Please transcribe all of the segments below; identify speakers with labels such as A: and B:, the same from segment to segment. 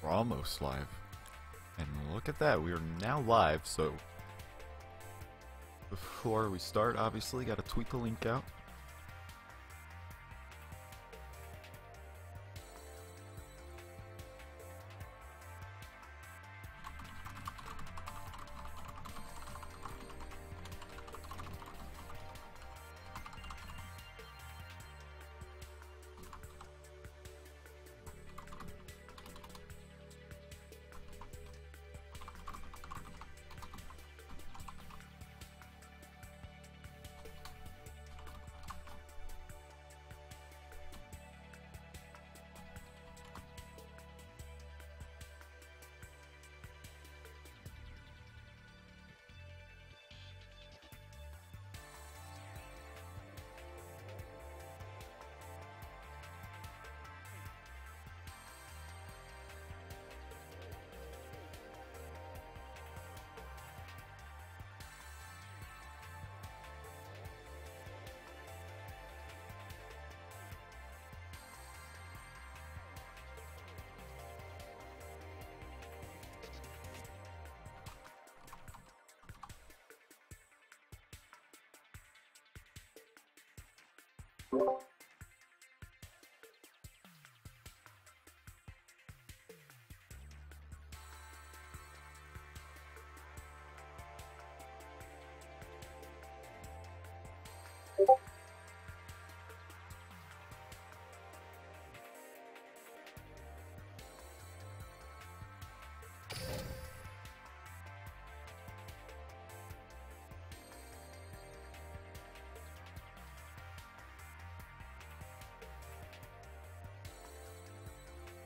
A: We're almost live. And look at that, we are now live, so before we start, obviously, gotta tweet the link out.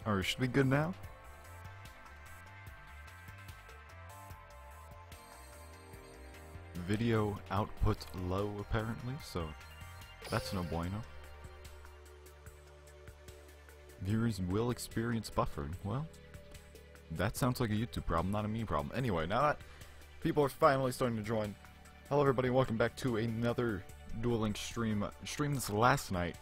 A: Alright, should be good now? Video output low, apparently, so that's no bueno. Viewers will experience buffering. Well, that sounds like a YouTube problem, not a me problem. Anyway, now that people are finally starting to join, hello everybody, and welcome back to another Duel Link stream. Streamed this last night,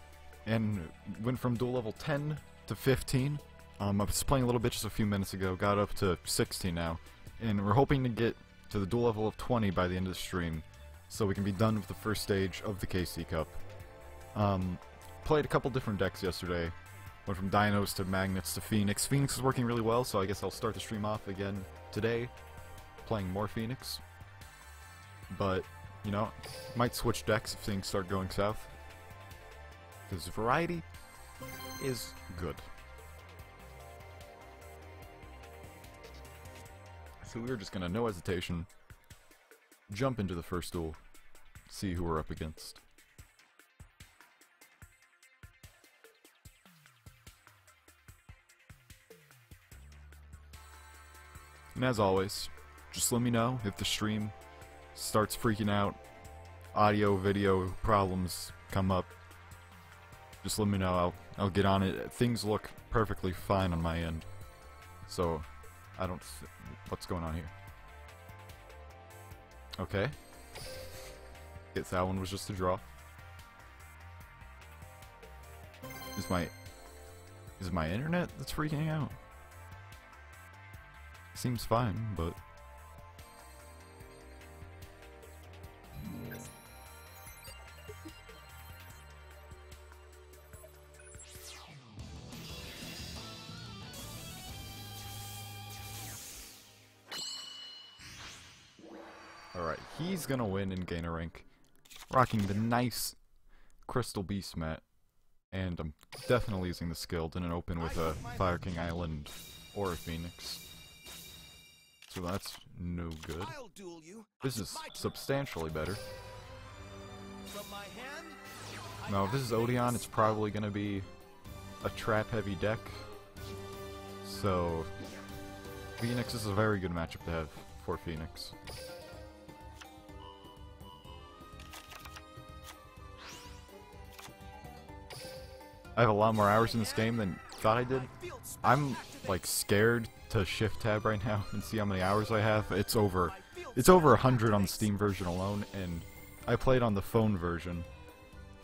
A: and went from duel level 10 to 15. I was playing a little bit just a few minutes ago, got up to 16 now, and we're hoping to get to the duel level of 20 by the end of the stream, so we can be done with the first stage of the KC Cup. Played a couple different decks yesterday, went from Dinos to Magnets to Phoenix. Phoenix is working really well, so I guess I'll start the stream off again today, playing more Phoenix. But, you know, might switch decks if things start going south, because variety is good. So we're just gonna, no hesitation, jump into the first duel, see who we're up against. And as always, just let me know if the stream starts freaking out, audio, video problems come up. Just let me know, I'll get on it. Things look perfectly fine on my end, so I don't... what's going on here? Okay. Guess that one was just a draw. Is it my internet that's freaking out? Seems fine, but... Alright, he's gonna win and gain a rank. Rocking the nice Crystal Beast mat. And I'm definitely using the skill. Didn't open with a Fire King Island or a Phoenix. So that's no good. This is substantially better. Now if this is Odeon, it's probably gonna be a trap heavy deck. So Phoenix is a very good matchup to have for Phoenix. I have a lot more hours in this game than thought I did. I'm like scared to shift tab right now and see how many hours I have. It's over 100 on the Steam version alone, and I played on the phone version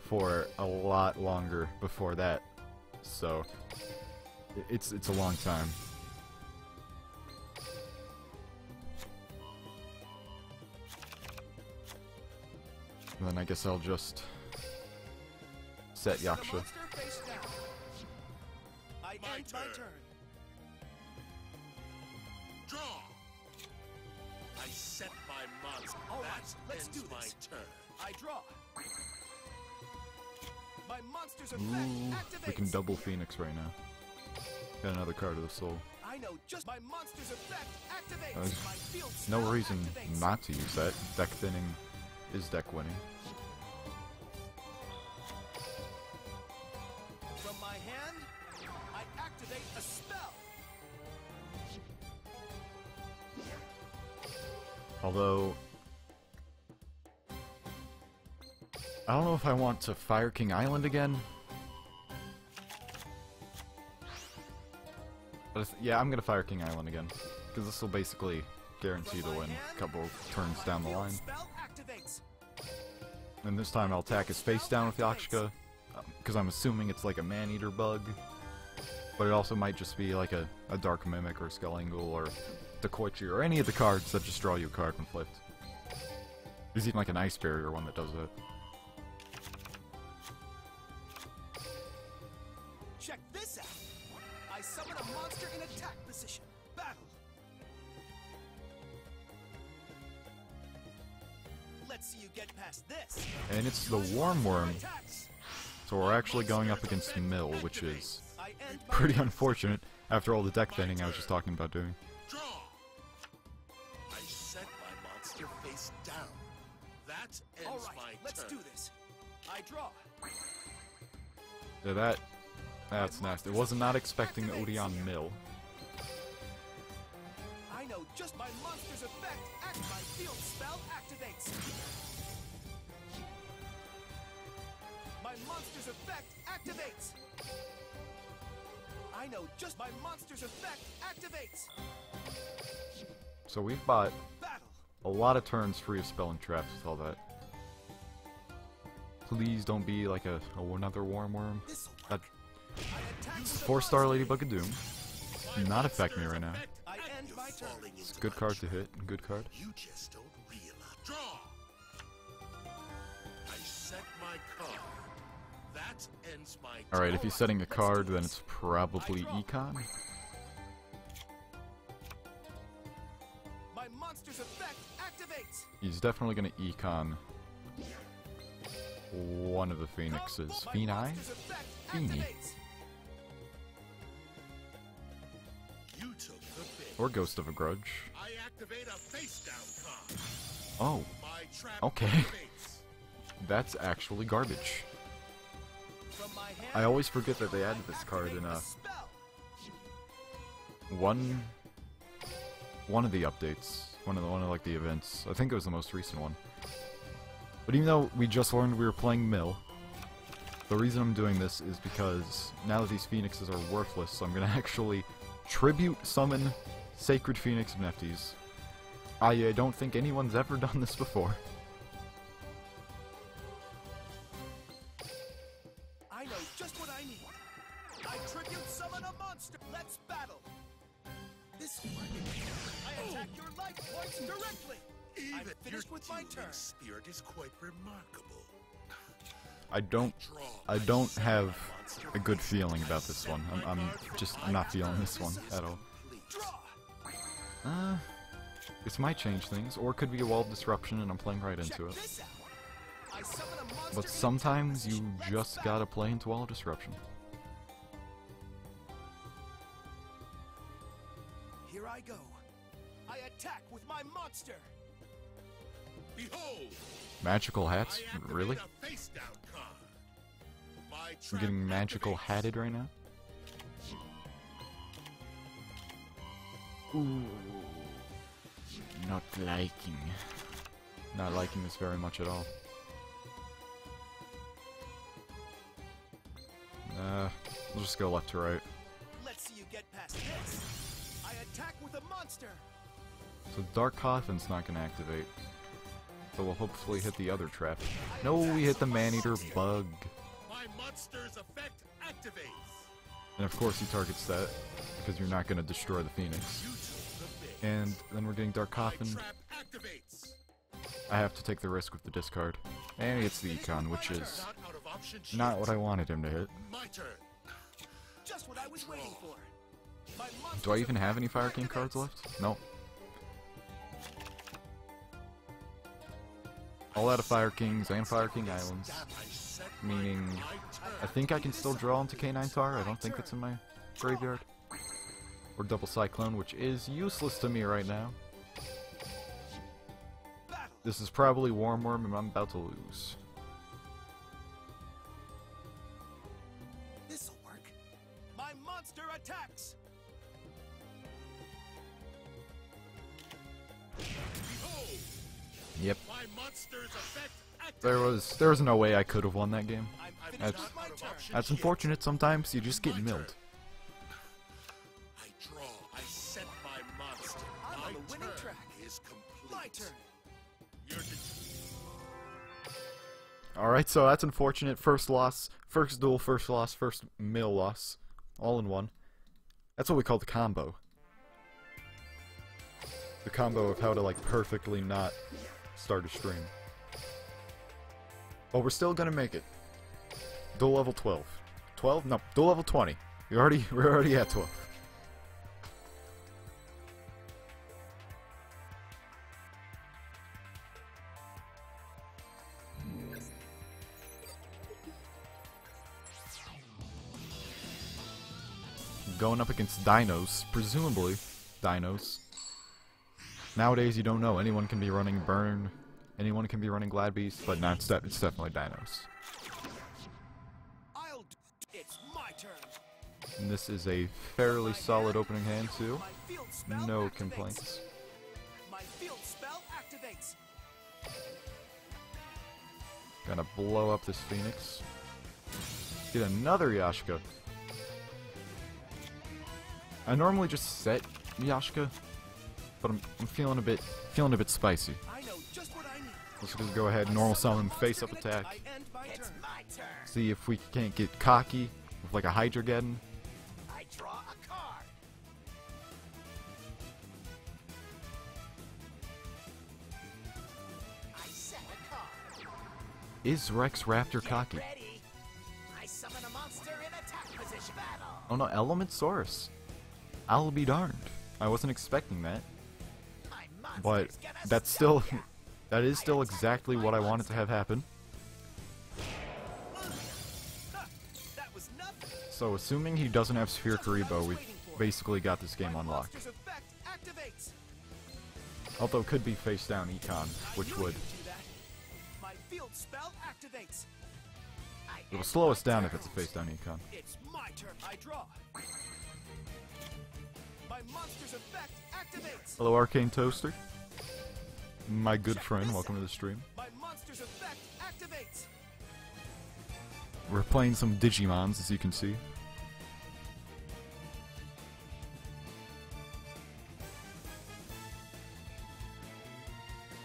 A: for a lot longer before that. So it's a long time. And then I guess I'll just set Yaksha.
B: I end my turn.
C: Draw. I set my monster.
B: All right, let's do
C: my
B: this.
C: turn.
B: I draw. My monster's effect
A: Ooh,
B: activates.
A: we can double Phoenix right now. Got another card of the soul.
B: I know just my monster's effect activates.
A: There's
B: My field
A: no
B: spell
A: reason
B: activates.
A: not to use that. Deck thinning is deck winning.
B: From my hand, I activate a spell.
A: Although, I don't know if I want to Fire King Island again. But yeah, I'm gonna Fire King Island again, because this will basically guarantee to win a couple turns down the line.
B: Spell activates.
A: And this time I'll attack his face down with Yakshka, because I'm assuming it's like a man-eater bug. But it also might just be like a Dark Mimic or Skull Angle or Decoichi or any of the cards that just draw you a card when flipped. There's even like an Ice Barrier one that does that.
B: Check this out. I summon a monster in attack position. Battle. Let's see you get past this.
A: And it's the Warm Worm,
B: Attacks.
A: so we're actually going up against Mill, which is
B: I end my
A: pretty unfortunate after all the deck thinning I was just talking about doing.
C: Draw. I set my monster face down. That ends
B: All
C: my
B: right, let's
C: turn.
B: do this. I draw.
A: Yeah, that's nasty. I was not expecting Odeon Mill.
B: I know just my monster's effect. My field spell activates. My monster's effect activates. I know just my monster's effect activates.
A: So we've bought
B: Battle.
A: a lot of turns free of spell and traps with all that. Please don't be like another Warm Worm.
B: This'll
A: That
B: work. I attack with a
A: 4-star
B: monster.
A: Ladybug of Doom. Do not affect me right now.
B: I end my turn.
A: It's a good card to hit. Good card.
C: You just don't realize. Draw. I set my card. That ends my turn.
A: Alright, if he's setting a card, then it's probably Econ.
B: My monster's effect activates.
A: He's definitely gonna Econ one of the Phoenixes.
B: My
A: Phoenix?
B: monster's effect
A: Phoenix.
B: activates.
C: You took the bait.
A: Or Ghost of a Grudge.
C: I activate a face down card.
A: Oh,
C: My trap
A: Okay.
C: activates.
A: that's actually garbage.
B: From my hand,
A: I always forget that they added this card in
B: activate a spell.
A: one of the updates. One of like the events. I think it was the most recent one. But even though we just learned we were playing Mill, the reason I'm doing this is because now that these Phoenixes are worthless, so I'm gonna actually tribute summon Sacred Phoenix of Nephthys. I don't think anyone's ever done this before.
B: I know just what I need. I tribute summon a monster. Let's battle. This work. I attack your life points directly. I'm
C: Even
B: finished
C: your
B: with my
C: dueling
B: turn.
C: spirit is quite remarkable.
A: I don't have a good feeling about this one. I'm not feeling this one at all.
B: Draw.
A: This might change things, or it could be a Wall of Disruption and I'm playing right into
B: Check
A: it.
B: this out. I summon a monster
A: But
B: in
A: sometimes
B: attack
A: you
B: position. Let's
A: just
B: battle.
A: gotta play into Wall of Disruption.
B: Here I go. I attack with my monster.
C: Behold,
A: Magical
C: I
A: hats?
C: activate
A: Really?
C: a face down card. My
A: I'm
C: trap
A: getting magical
C: activates.
A: hatted right now? Ooh. Not liking this very much at all. We'll just go left to right.
B: Let's see you get past this. I attack with a monster.
A: So Dark Coffin's not gonna activate. So we'll hopefully hit the other trap. No, we hit the Man-Eater bug.
C: My monster's effect activates.
A: And of course he targets that, because you're not gonna destroy the Phoenix.
C: You took the bait.
A: And then we're getting Dark
C: My
A: Coffin.
C: trap activates.
A: I have to take the risk with the discard. And he hits the econ, which is
C: Not out of options
A: not
C: yet.
A: what I wanted him to hit.
C: My turn.
B: Just what I was waiting for. My monsters
A: Do I even
B: of
A: have any Fire King
B: activates.
A: cards left? Nope. All out of Fire Kings and Fire King Islands.
C: That I set
A: Meaning,
C: my turn.
A: I think I can still draw into K9 Tar. I don't think it's in my graveyard. Or Double Cyclone, which is useless to me right now.
B: Battle.
A: This is probably Warm Worm and I'm about to lose.
B: This'll work. My monster attacks.
C: Behold,
A: Yep.
C: my monster's effect
A: There was no way I could have won that game.
B: I'm finished
A: That's-
B: with my turn.
A: That's unfortunate sometimes, you just get milled.
C: I draw. I set my monster.
B: I'm
C: my
B: on the winning
C: turn
B: track.
C: is complete.
B: My turn.
C: You're
A: Alright, so that's unfortunate. First loss, first duel, first loss, first mill loss. All in one. That's what we call the combo. The combo of how to, like, perfectly not start a stream. But we're still gonna make it. Duel level 12. 12? No, duel level 20. We're already at 12. Going up against dinos, presumably dinos. Nowadays, you don't know. Anyone can be running Burn, anyone can be running Glad Beast, but not it's definitely dinos.
B: It's my turn.
A: And this is a fairly solid opening hand too.
B: My field spell
A: No
B: activates.
A: complaints.
B: My field spell activates.
A: Gonna blow up this Phoenix. Get another Yashka. I normally just set Yashka, but I'm feeling a bit spicy.
B: I know just what I need.
A: Let's just go ahead, normal summon, face up attack.
B: I end my turn.
D: My turn.
A: See if we can't get cocky with like a Hydrogeddon.
D: I draw a card. I set a card.
A: Is Rex Raptor
D: Get
A: cocky?
D: ready. I summon a monster in attack position. Battle.
A: Oh no, Elementsaurus. I'll be darned. I wasn't expecting that,
D: My
A: but
D: monster's gonna
A: that's
D: stop
A: still
D: ya.
A: that is still exactly what I wanted to have happen.
B: That was nothing.
A: So assuming he doesn't have Sphere Karibo, we've basically got this game
B: My
A: unlocked.
B: monster's effect activates.
A: Although it could be face down Econ, which
B: I knew
A: would.
B: you'd do that. My field spell activates.
D: I
A: It'll
D: end
A: slow
D: my
A: us down
D: turn.
A: if it's a face down Econ.
B: It's my turn. I draw. My monster's effect activates.
A: Hello Arcane Toaster. My good friend, welcome to the stream.
B: My monster's effect activates.
A: We're playing some Digimons, as you can see.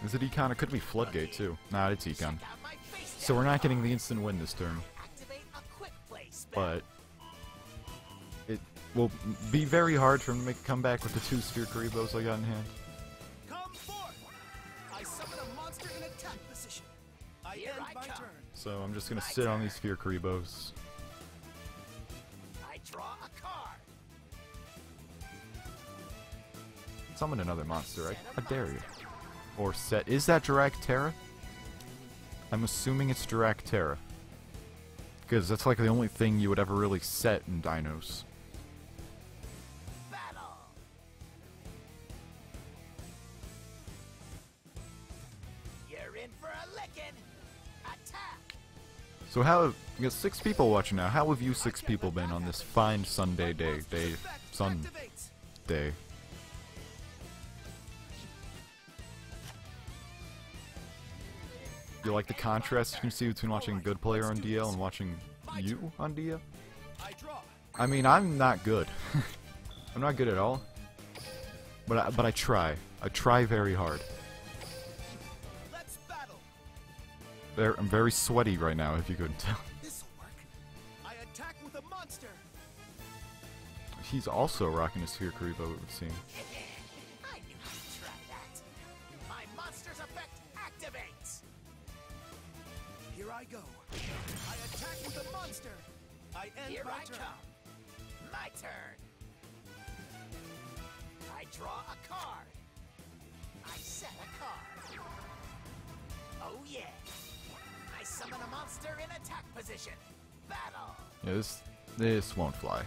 A: Is it Econ? It could be Floodgate too. Nah, it's Econ.
D: Check out my face
A: So we're
D: down
A: not getting
D: card.
A: the instant win this turn,
D: Activate a quick play spell.
A: but it will be very hard for him to make a comeback with the two Sphere Karibos I got in hand.
B: Come forth. I summon a monster in attack position. I
D: Here
B: end
D: I
B: my
D: come.
B: turn.
A: So I'm just gonna sit on these Sphere Karibos.
D: I draw a card.
A: Summon another monster, I dare you. Or set. Is that Dirac Terra? I'm assuming it's Dirac Terra. Because that's like the only thing you would ever really set in Dinos.
D: Battle. You're in for a licking. Attack.
A: So how have, you got 6 people watching now, how have you 6 people been on this fine Sunday day, Sun
B: Activates.
A: day? You like the contrast you can see between watching a good player on DL and watching you on DL?
B: I draw.
A: I mean, I'm not good. I'm not good at all. But I try. I try very hard.
B: Let's battle.
A: I'm very sweaty right now, if you couldn't tell.
B: This'll work. I attack with a monster.
A: He's also rocking a Sphere Karibo, it would seem.
D: I knew you'd try that. My monster's effect activates.
B: monster. I end
D: Here
B: my
D: I
B: turn.
D: come. My turn. I draw a card. I set a card. Oh yeah. I summon a monster in attack position. Battle.
A: Yeah, this won't fly.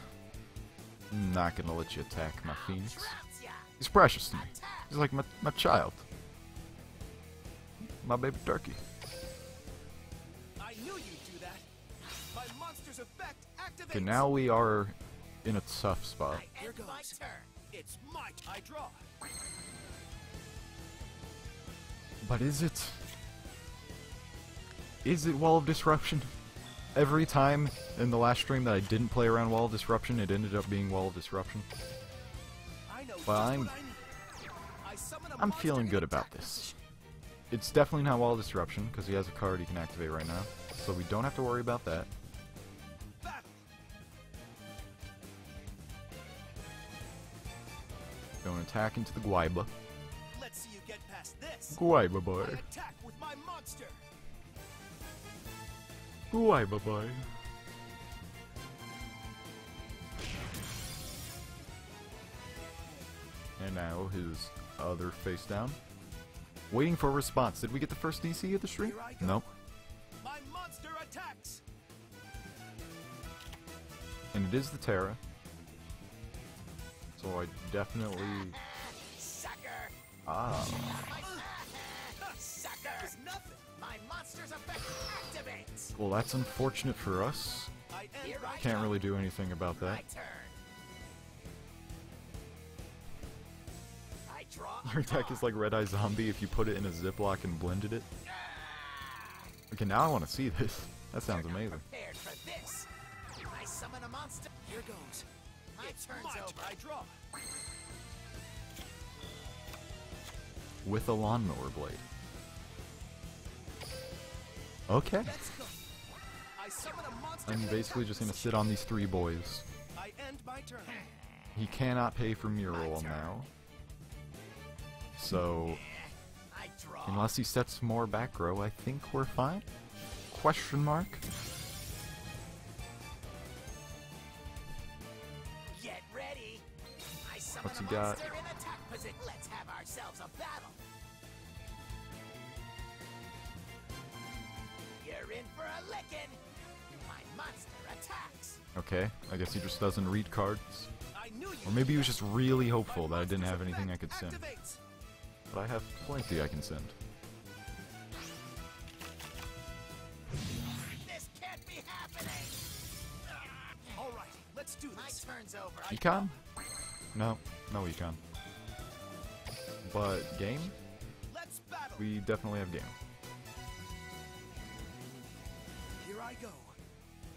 A: I'm not gonna let you attack my Phoenix.
D: Trounce ya.
A: He's precious to me.
D: Attack.
A: He's like my child. My baby turkey.
B: I knew you'd do that. My monster's effect activates.
A: Okay, now we are in a tough spot.
D: I
B: Here
D: end
B: goes.
D: my turn.
B: It's my I draw.
A: But is it? Is it Wall of Disruption? Every time in the last stream that I didn't play around Wall of Disruption, it ended up being Wall of Disruption.
B: I know
A: But
B: just
A: I'm-
B: what I need. I summon a
A: I'm
B: monster
A: feeling
B: in
A: good
B: attack
A: about this.
B: position.
A: It's definitely not Wall of Disruption, because he has a card he can activate right now. So we don't have to worry about that.
B: Battle.
A: Going to attack into the Guaiba.
B: Let's see you get past this.
A: Guaiba boy.
B: I attack with my monster.
A: Guaiba boy. And now his other face down. Waiting for a response. Did we get the first DC of the stream?
B: Here I go.
A: Nope.
B: My monster attacks.
A: And it is the Terra. So I definitely...
D: Sucker.
A: Ah.
D: Sucker.
B: It's nothing.
D: My monster's effect activates.
A: Well, that's unfortunate for us.
B: I end
D: Here
B: my
D: I
A: Can't
D: come.
A: really do anything about
D: My
A: that.
D: turn. I draw a
A: Your deck
D: card.
A: is like Red Eye Zombie if you put it in a Ziploc and blended it. Okay, now I want to see this. That sounds
D: You're not
A: amazing.
D: prepared for this. I summon a monster.
B: Here goes.
D: My
B: It's
D: turn's
B: my
D: over.
B: turn. I draw.
A: With a lawnmower blade. Okay.
B: Let's go. I summon a monster.
A: I'm
B: in
A: basically
B: attack
A: just gonna
B: position.
A: sit on these three boys.
B: I end my turn.
A: He cannot pay for Mural now. So,
D: I draw.
A: unless he sets more back row, I think we're fine? Question mark?
D: Get ready. I summon
A: What's
D: a
A: he got?
D: monster in attack position. Let's have ourselves a battle. You're in for a licking. My monster attacks.
A: Okay, I guess he just doesn't read cards.
B: I knew you.
A: Or maybe he was just really hopeful
B: My
A: that I didn't
B: monster's
A: have anything I
B: effect
A: could send.
B: activates.
A: But I have plenty I can send.
D: This can't be happening.
B: All right, let's do
D: My
B: this.
D: turn's over.
A: Econ? No, no Econ. But game?
B: Let's battle.
A: We definitely have game.
B: Here I go.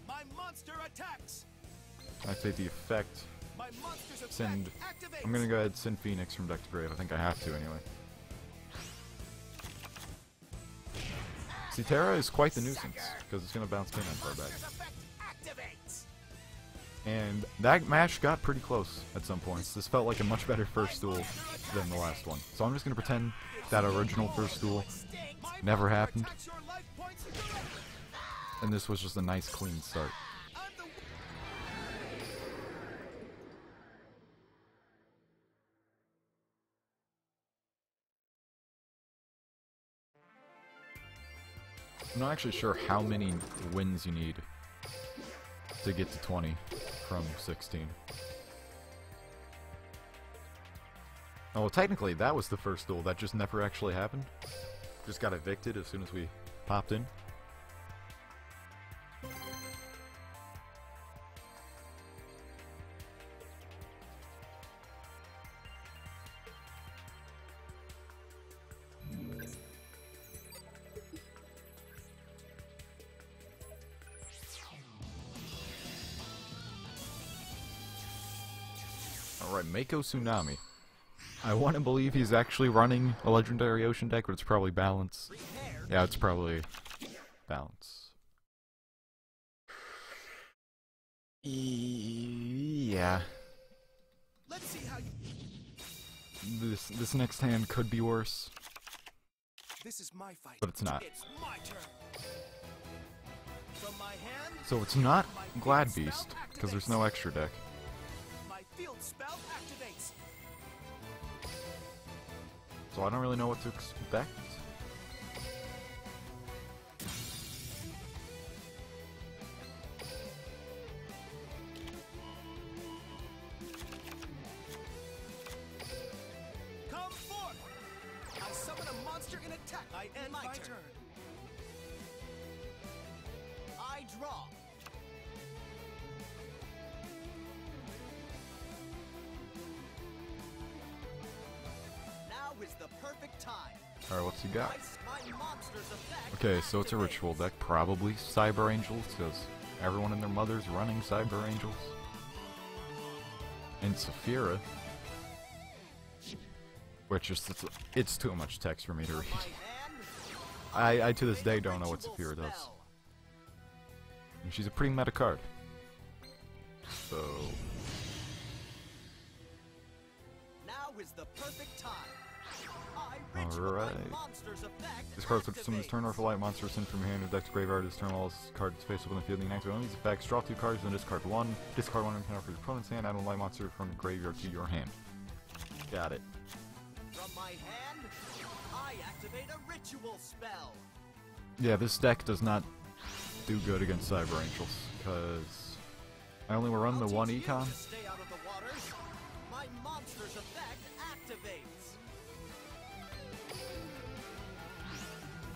B: My monster attacks.
A: Activate the effect.
B: My monster's effect
A: Send.
B: activates.
A: I'm gonna go ahead and send Phoenix from deck to grave. I think I have to anyway. See, Terra is quite the nuisance, because it's gonna bounce Cannon far back.
D: Monster's effect activates.
A: And that match got pretty close at some points. This felt like a much better first duel than the last one. So I'm just gonna pretend that original first duel
B: My
A: never
B: monster
A: happened,
B: attacks your life points directly.
A: and this was just a nice clean start.
B: I'm the
A: I'm not actually sure how many wins you need to get to 20 from 16. Oh, well, technically that was the first duel. That just never actually happened. Just got evicted as soon as we popped in. Alright, Mako Tsunami. I want to believe he's actually running a legendary ocean deck, but it's probably balance.
B: prepare.
A: Yeah, it's probably balance. Yeah.
B: Let's see how you.
A: This next hand could be worse,
B: This is my fight.
A: but it's not.
B: It's my turn. From my hand,
A: So it's not Glad Beast, because there's no extra deck.
B: my field spell activates.
A: So I don't really know what to expect.
B: Come forth! I summon a monster in attack. I end my turn.
D: I draw. Now is the perfect time.
A: Alright, what's he got?
D: My monster's effect
A: Okay, so it's a
D: activates.
A: ritual deck. Probably Cyber Angels, because everyone and their mother's running Cyber Angels. And Saphira. Which is, it's too much text for me to read.
D: My hand,
A: I to this day don't know what
D: ritual
A: Saphira does.
D: spell.
A: And she's a pretty meta card. So...
D: Now is the perfect time. I ritual
A: Alright.
D: my monster's effect
A: This card switches from this
D: activates.
A: turn or for light monster sent from your hand to deck's graveyard. This turn all this card's face up on the field. You activate one of these effects. Draw 2 cards and discard 1. Discard 1 and count for your opponent's hand. Add a light monster from your graveyard to your hand. Got it.
D: From my hand, I activate a ritual spell.
A: Yeah, this deck does not do good against Cyber Angels, because I only will run the
D: I'll
A: one
D: teach you
A: econ.
D: to stay out of the waters. My monster's effect activates.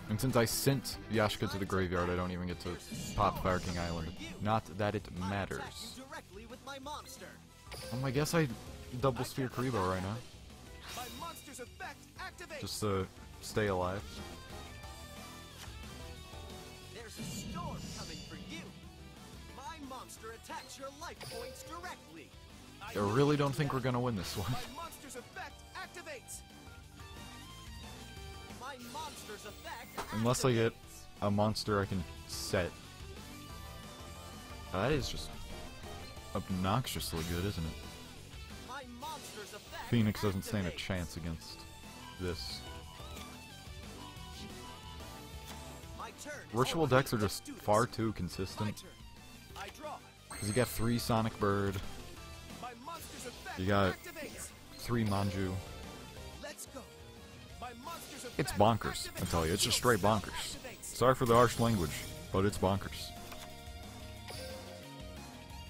A: And since I sent Yashka to the graveyard, I don't even get to pop Fire King Island. Not that it
D: I attack
A: matters.
D: you directly with my monster.
A: I guess I double Sphere Karibo right now,
B: My monster's effect activates.
A: just to stay alive.
D: There's a storm coming for you. My monster attacks your life points directly.
A: I really don't think we're gonna win this one.
B: My monster's effect activates.
D: My monster's effect
A: Unless I get
D: activates.
A: a monster I can set. That is just obnoxiously good, isn't it?
D: My monster's effect
A: Phoenix doesn't stand a
D: activates.
A: chance against this.
D: My turn.
A: Ritual decks are just far too
B: My
A: consistent.
B: turn. I draw.
A: Because you got 3 Sonic Bird,
B: My monster's effect
A: You got-
B: activates.
A: 3 Manju.
B: Let's go. My monster's effect
A: It's bonkers, I
B: activates.
A: tell you. It's just straight
B: Spell
A: bonkers.
B: activates.
A: Sorry for the harsh language, but it's bonkers.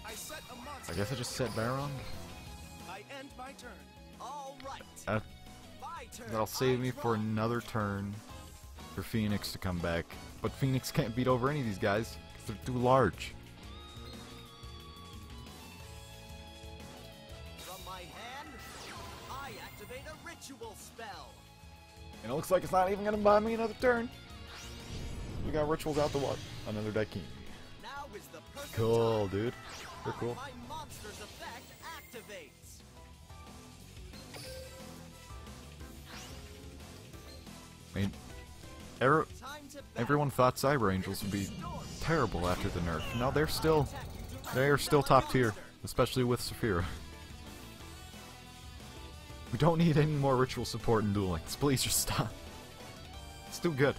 B: I set a monster.
A: I guess I just set Baron.
B: I end my turn.
D: All right.
A: Uh,
D: My turn.
A: that'll save
D: I
A: me
D: draw.
A: for another turn for Phoenix to come back. But Phoenix can't beat over any of these guys, because they're too large.
D: From my hand, I activate a ritual spell.
A: And it looks like it's not even going to buy me another turn. We got rituals out the water. Another deck king.
D: Now is the perfect
A: Cool,
D: time.
A: dude. They're cool.
D: My monster's effect activates.
A: I mean, er
D: Time to battle.
A: everyone thought Cyber Angels would be terrible after the nerf. No, they're still top tier, especially with Saphira. We don't need any more ritual support in Duel Links. Please just stop. It's too good.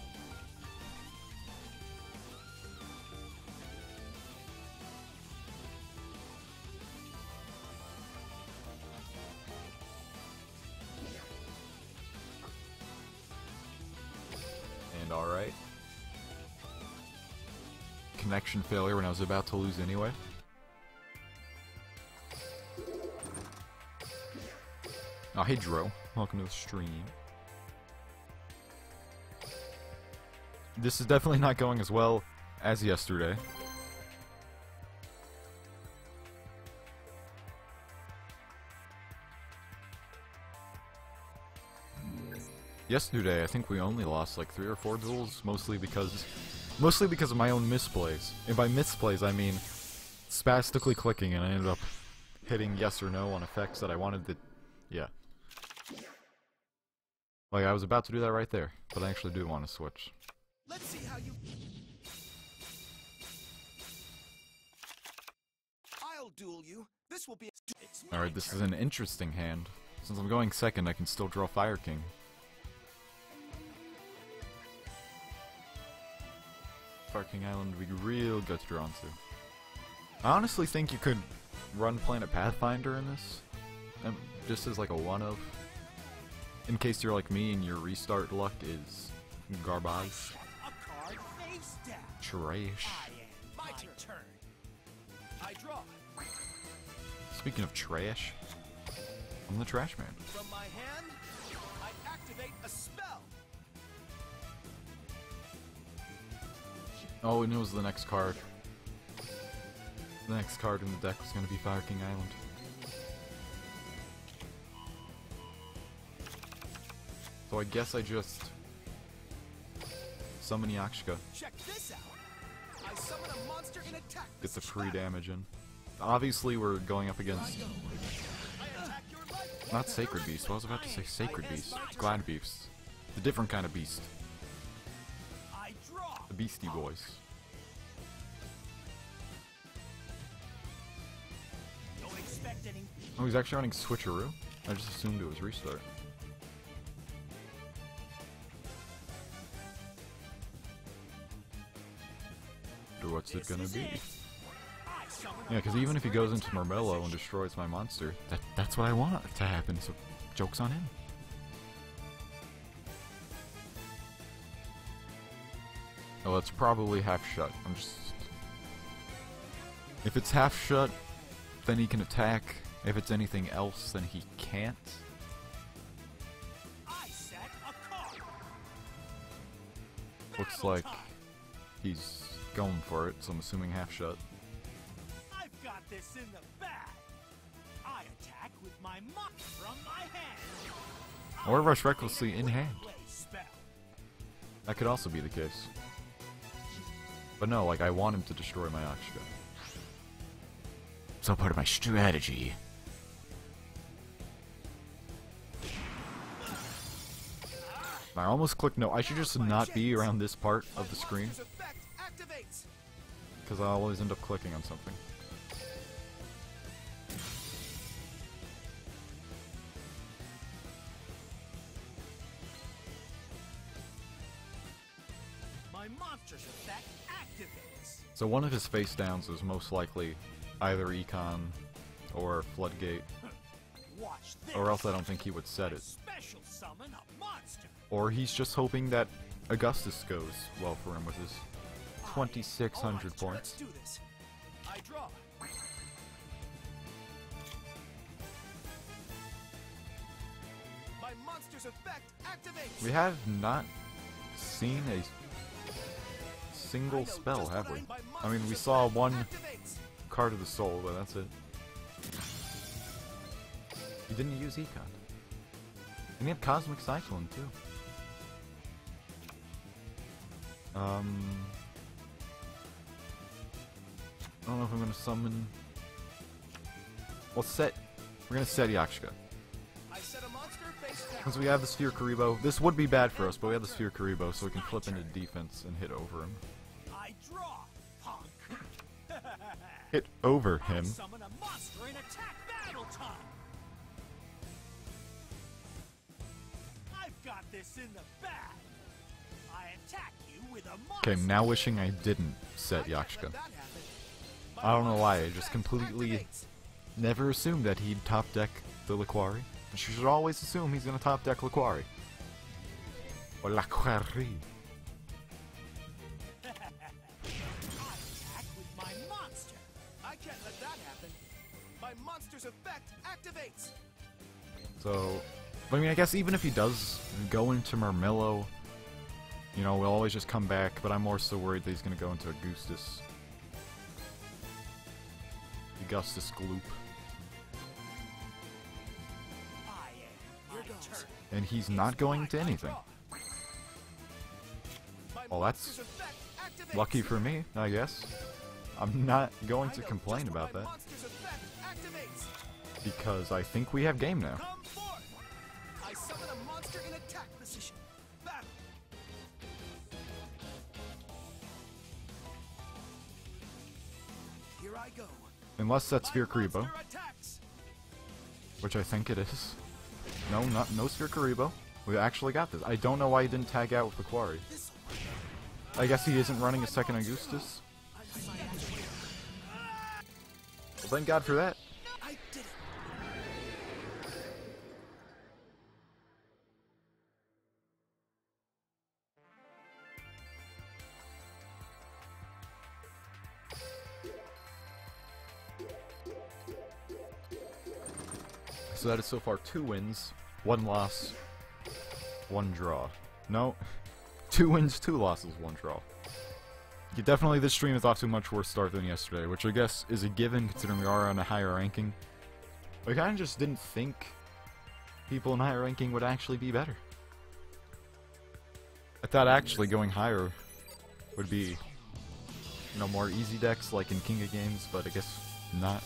A: And alright. Connection failure when I was about to lose anyway. Oh, hey Dro. Welcome to the stream. This is definitely not going as well as yesterday. Yesterday, I think we only lost like 3 or 4 duels, mostly because of my own misplays. And by misplays, I mean spastically clicking, and I ended up hitting yes or no on effects that I wanted to. Yeah. Like, I was about to do that right there, but I actually do want to switch.
B: Let's see how you. I'll duel you. This will be. It's my
A: Alright, this
B: turn.
A: is an interesting hand. Since I'm going second, I can still draw Fire King. Barking Island would be real good to draw into. I honestly think you could run Planet Pathfinder in this, just as like a one-of. In case you're like me and your restart luck is garbage.
B: A card face down.
A: Trash.
B: My turn. I draw.
A: Speaking of trash, I'm the trash man.
B: From my hand, I activate a spell.
A: Oh, and it was the next card. The next card in the deck was going to be Fire King Island. So I guess I just summon Yakshka.
B: Check this out. I summon a monster in attack.
A: Get the free damage in. Obviously we're going up against
B: I attack your life.
A: not Sacred Beast. I was about to say Sacred Beast. Glad Beast. The different kind of beast.
B: I draw.
A: The Beastie Boys.
B: Don't expect any.
A: Oh, he's actually running Switcheroo? I just assumed it was Restart. Or what's it gonna be?
B: I summon a
A: Yeah, because even if he
B: monster
A: goes
B: in
A: into
B: attack
A: Marmello and
B: position.
A: destroys my monster, that's what I want to happen, so joke's on him. Oh, it's probably half shut. I'm just... If it's half shut, then he can attack. If it's anything else, then he can't.
B: I set a card.
A: Looks
B: Battle
A: like
B: time.
A: he's going for it, so I'm assuming half shut.
B: I've got this in the bag. I attack with my muck from my hand.
A: Or rush recklessly in hand.
B: Play spell.
A: That could also be the case. But no, like, I want him to destroy my Yakshka. It's all part of my strategy. I almost clicked no. I should just not be around this part of the screen,
B: Monster's effect activates.
A: because I'll always end up clicking on something.
B: My monster's effect activates.
A: So one of his face downs was most likely either Econ or Floodgate,
B: Watch this.
A: or else I don't think he would set it.
B: Special summon a monster.
A: Or he's just hoping that Augustus goes well for him with his 2,600
B: All right,
A: points.
B: Let's do this. I draw. My monster's effect activates.
A: We have not seen a single spell, have we? I mean, we saw one
B: Activates.
A: Card of the Soul, but that's it. He didn't use Econ. And he had Cosmic Cyclone, too. I don't know if I'm gonna summon... We're gonna set Yakshka.
B: I set a monster face down.
A: Because we have the Sphere Karibo. This would be bad for us, but we have the Sphere Karibo, so we can flip into defense and hit over him.
B: I draw. Punk.
A: Hit over him?
B: Summon a monster in attack battle time. I've got this in the bag. I attack you with a monster.
A: Okay, now wishing I didn't set Yakshka. I don't know why, I just completely never assumed that he'd top deck the Laquari. But you should always assume he's gonna top deck Laquari. Or Laquari.
B: I attack with my monster. I can't let that happen. My monster's effect activates.
A: So, I mean, I guess even if he does go into Marmello, you know, we'll always just come back, but I'm more so worried that he's gonna go into Augustus. Augustus Gloop.
B: I am my turn.
A: And he's not going to anything.
B: My
A: Well, that's
B: monster's effect activates.
A: lucky for me, I guess. I'm not going to
B: I know
A: complain
B: just what
A: about
B: my
A: that,
B: monster's effect activates.
A: because I think we have game now.
B: Come forth. I summon a monster in attack position. Battle. Here I go.
A: Unless that's
B: My
A: Sphere Karibo,
B: monster attacks.
A: which I think it is. No, no Sphere Karibo. We actually got this. I don't know why he didn't tag out with the quarry.
B: This'll
A: I guess he isn't running a second Augustus. Well, thank God for that.
B: I did it.
A: So that is so far 2 wins, 1 loss, 1 draw. No, 2 wins, 2 losses, 1 draw. Yeah, definitely this stream is off to a much worse start than yesterday, which I guess is a given considering we are on a higher ranking. I kinda just didn't think people in higher ranking would actually be better. I thought actually going higher would be, you know, more easy decks like in King of Games, but I guess not.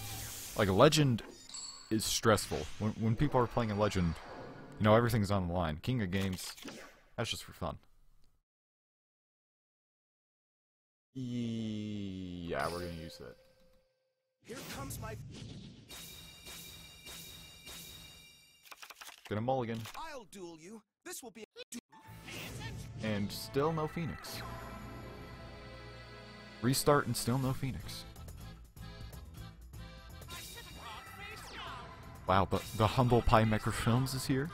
A: Like, a Legend is stressful. When people are playing a Legend, you know, everything's on the line. King of Games, that's just for fun. Yeah, we're gonna use that.
B: Here comes my...
A: Gonna mulligan.
B: I'll duel you. This will be a
A: And still no Phoenix. Restart and still no Phoenix. Wow, the humble Pie Maker Films is here.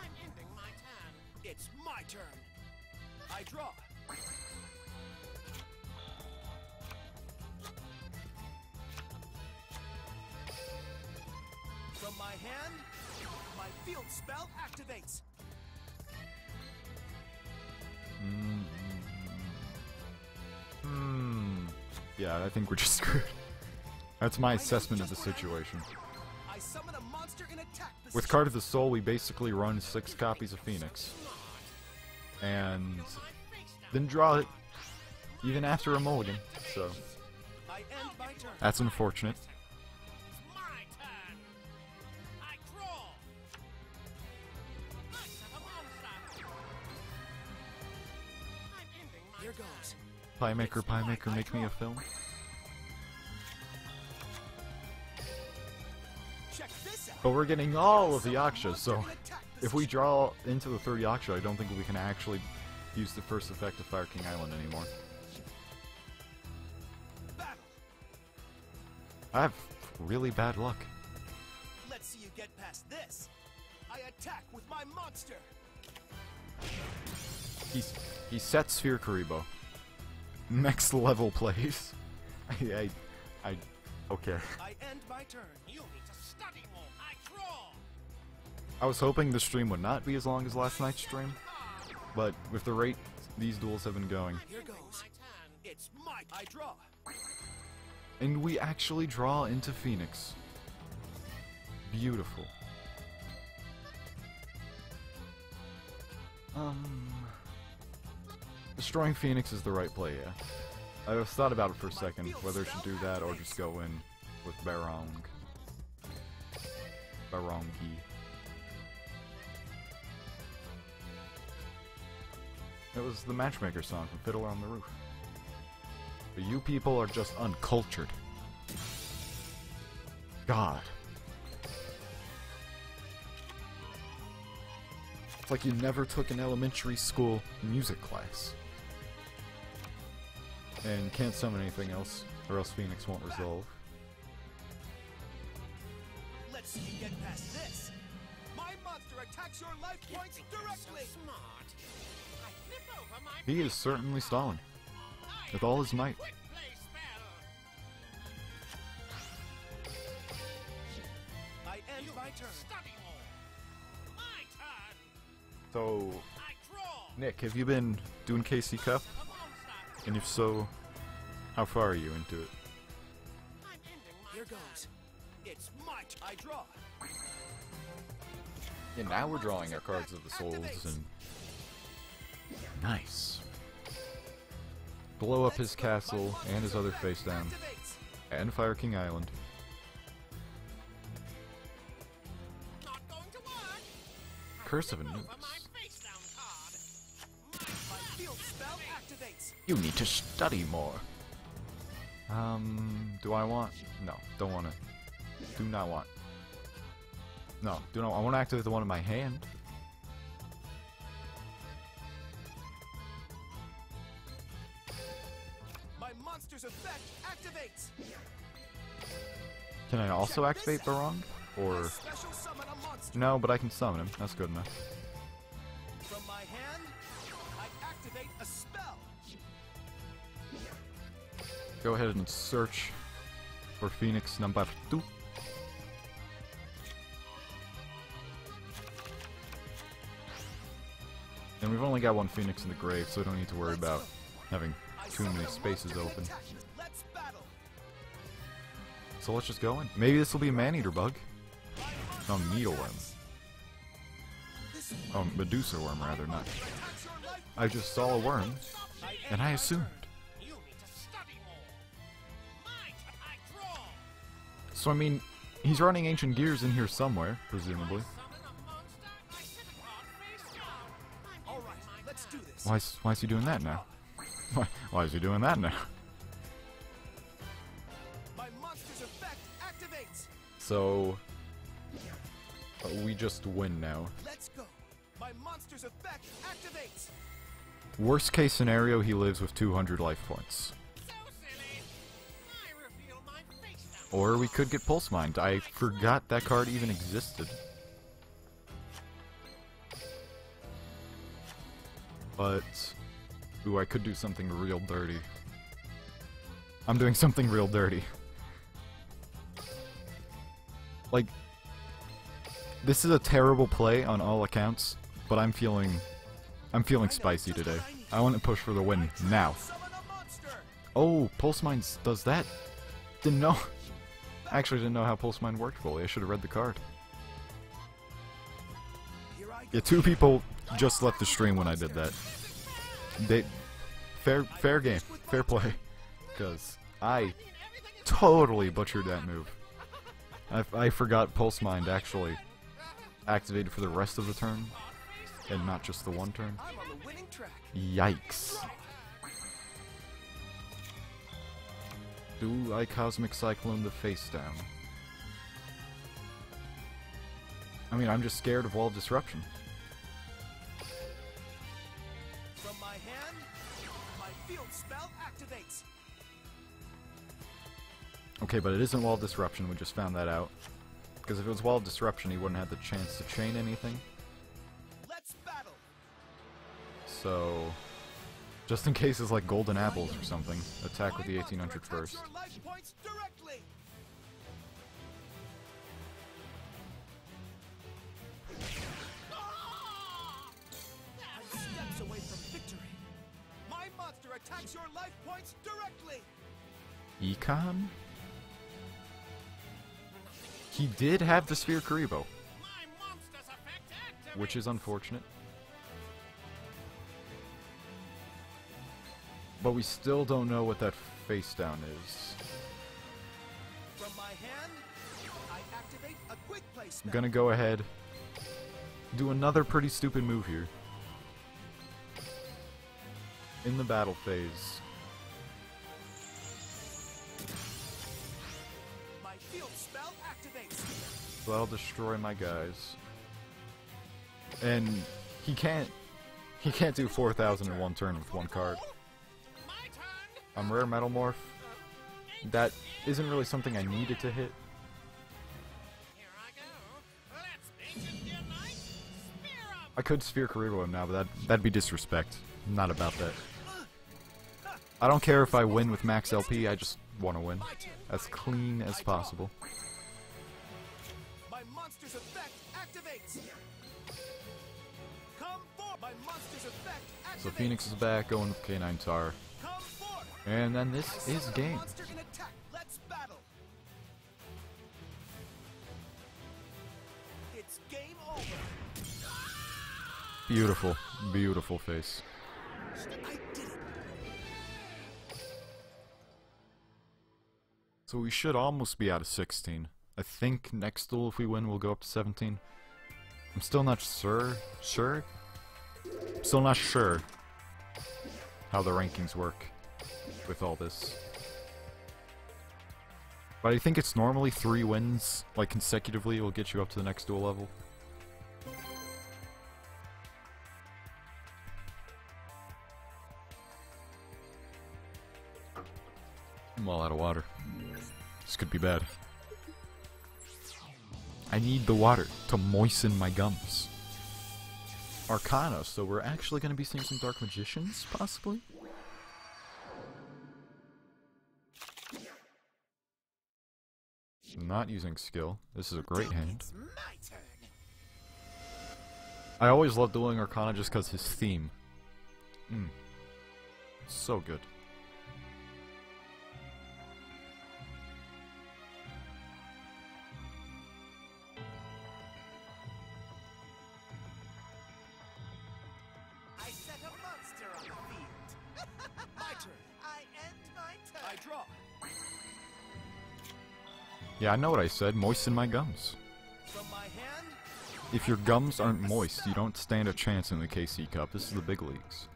B: It's my turn. I draw. From my hand, my field spell activates.
A: Yeah, I think we're just screwed. That's my assessment of the situation.
B: I summon a monster in attack position.
A: With Card of the Soul, we basically run 6 copies of Phoenix. And then draw it, even after a mulligan, so
B: I end my turn.
A: that's unfortunate.
D: My turn. I draw. I set a monster. I'm ending my
B: Here
D: turn.
B: goes.
A: Pie Maker, make me a film.
B: Check this out.
A: But we're getting all of the Yakshas, so if we draw into the 3rd Yaksha, I don't think we can actually use the first effect of Fire King Island anymore.
B: Battle.
A: I have really bad luck.
B: Let's see you get past this. I attack with my monster.
A: He sets Sphere Karibo. Next level plays. I okay.
B: I end my turn.
D: You need to study more. I draw.
A: I was hoping the stream would not be as long as last night's stream, but with the rate these duels have been going,
B: Here goes.
D: My turn.
B: It's my... I draw.
A: and we actually draw into Phoenix. Beautiful. Destroying Phoenix is the right play, yeah. I thought about it for a second, whether I should do that or just go in with Barongi. It was the Matchmaker song from Fiddler on the Roof. But you people are just uncultured. God. It's like you never took an elementary school music class. And can't summon anything else, or else Phoenix won't resolve.
B: Let's see you get past this. My monster attacks your life points directly.
D: So smart. I flip over my
A: He is certainly stalling. With all his might.
D: quick play spell.
B: I end my turn.
D: Study more. My turn.
A: So,
D: I draw.
A: Nick, have you been doing KC Cup?
D: A monster.
A: And if so, how far are you into it?
D: I'm ending my
B: Here
D: turn.
B: goes. It's my... I draw.
A: Yeah, now we're drawing our cards of the souls and... Nice. Blow up his castle and his other face down.
B: Activates.
A: And Fire King Island.
D: Not going to work.
A: Curse of
D: Over
A: Anubis.
D: my face down card.
B: My field spell activates.
A: You need to study more. Do I want? No, don't want to. Do not want. No, do not. I want to activate the one in my hand.
B: monster's effect activates.
A: Can I also activate Barong? Or...
B: Special summon a monster.
A: No, but I can summon him. That's good enough.
B: From my hand, I activate a spell.
A: Go ahead and search for Phoenix number 2. And we've only got one Phoenix in the grave, so we don't need to worry about having too many spaces open.
B: Let's battle.
A: So let's just go in. Maybe this will be a man-eater bug. No, needleworm. Oh, Medusa worm, rather, not. I just saw a worm, and I assumed. So, I mean, he's running Ancient Gears in here somewhere, presumably.
B: Let's do this.
A: Why is he doing that now? Why is he doing that now?
B: My monster's effect activates.
A: So, we just win now.
B: Let's go. My monster's effect activates.
A: Worst case scenario, he lives with 200 life points. Or we could get Pulse Mind. I forgot that card even existed. But... ooh, I could do something real dirty. I'm doing something real dirty. Like... this is a terrible play on all accounts, but I'm feeling spicy today. I want to push for the win now. Oh, Pulse Mind does that? Didn't know. Actually didn't know how Pulse Mind worked fully. I should have read the card. Yeah, 2 people just left the stream when I did that. They... fair game. Fair play. Because I totally butchered that move. I forgot Pulse Mind actually activated for the rest of the turn, and not just the one turn.
B: I'm on the winning track.
A: Yikes. Do I Cosmic Cyclone the face down? I mean, I'm just scared of Wall of Disruption.
B: From my hand, my field spell activates.
A: Okay, but it isn't Wall of Disruption, we just found that out. Because if it was Wall of Disruption, he wouldn't have the chance to chain anything.
B: Let's battle.
A: So... just in cases like Golden Apples or something, attack with the 1800 first.
B: Your life points directly. I'm steps away from victory. My monster attacks your life points directly.
A: Econ? He did have the Sphere Karibo, which is unfortunate. But we still don't know what that face down is.
B: From my hand, I activate a quick play spell.
A: I'm gonna go ahead, do another pretty stupid move here. In the battle phase.
B: My field spell activates.
A: So that'll destroy my guys. And he can't do 4,000 in one turn with one card. Rare Metal Morph. That isn't really something I needed to hit. I could Sphere Karibo him now, but that'd be disrespect. I'm not about that. I don't care if I win with max LP, I just want to win. As clean as possible.
B: My monster's effect activates. Come forth. My monster's effect activates.
A: So Phoenix is back, going with K9 Tar.
B: Come forth.
A: And then this is game.
B: Monster in attack. Let's battle. It's game over.
A: Beautiful, beautiful face.
B: I did it.
A: So we should almost be out of 16. I think next duel, if we win, we'll go up to 17. I'm still not sure Still not sure how the rankings work with all this. But I think it's normally 3 wins, like consecutively, will get you up to the next duel level. I'm all out of water. This could be bad. I need the water to moisten my gums. Arcana, so we're actually going to be seeing some Dark Magicians, possibly? Not using skill. This is a great hand.
D: It's my turn.
A: I always love dueling Arcana just because his theme. So good.
D: I set a monster on the field.
B: My turn.
D: I end my turn.
B: I draw.
A: Yeah, I know what I said. Moisten my gums.
B: From my hand,
A: If your gums aren't moist, you don't stand a chance in the KC Cup. This is the big leagues.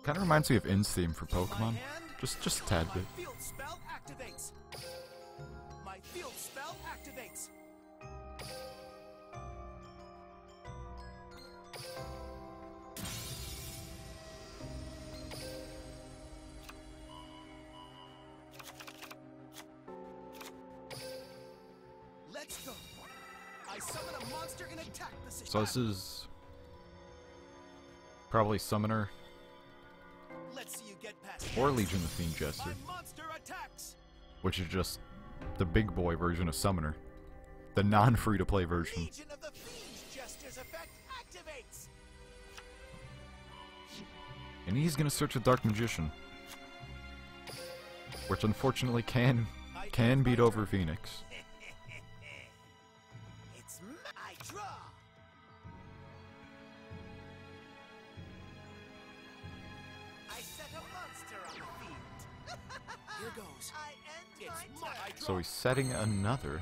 A: Kind of reminds me of In's theme for Pokemon. Just a tad
B: my
A: bit.
B: field spell activates. My field spell activates. Let's go. I summon a monster in attack position.
A: So this is probably Summoner
B: Let's see you get past
A: or
B: this.
A: Legion the Fiend Jester,
B: My monster attacks.
A: which is just the big boy version of Summoner. The non-free-to-play version.
D: Legion of the Fiend's Jester's effect activates.
A: And he's gonna search a Dark Magician. Which unfortunately can beat over Phoenix.
D: I draw. I set a monster on the field.
B: Here goes.
D: I end
B: It's
D: my
B: my
D: turn.
B: I draw.
A: So he's setting another.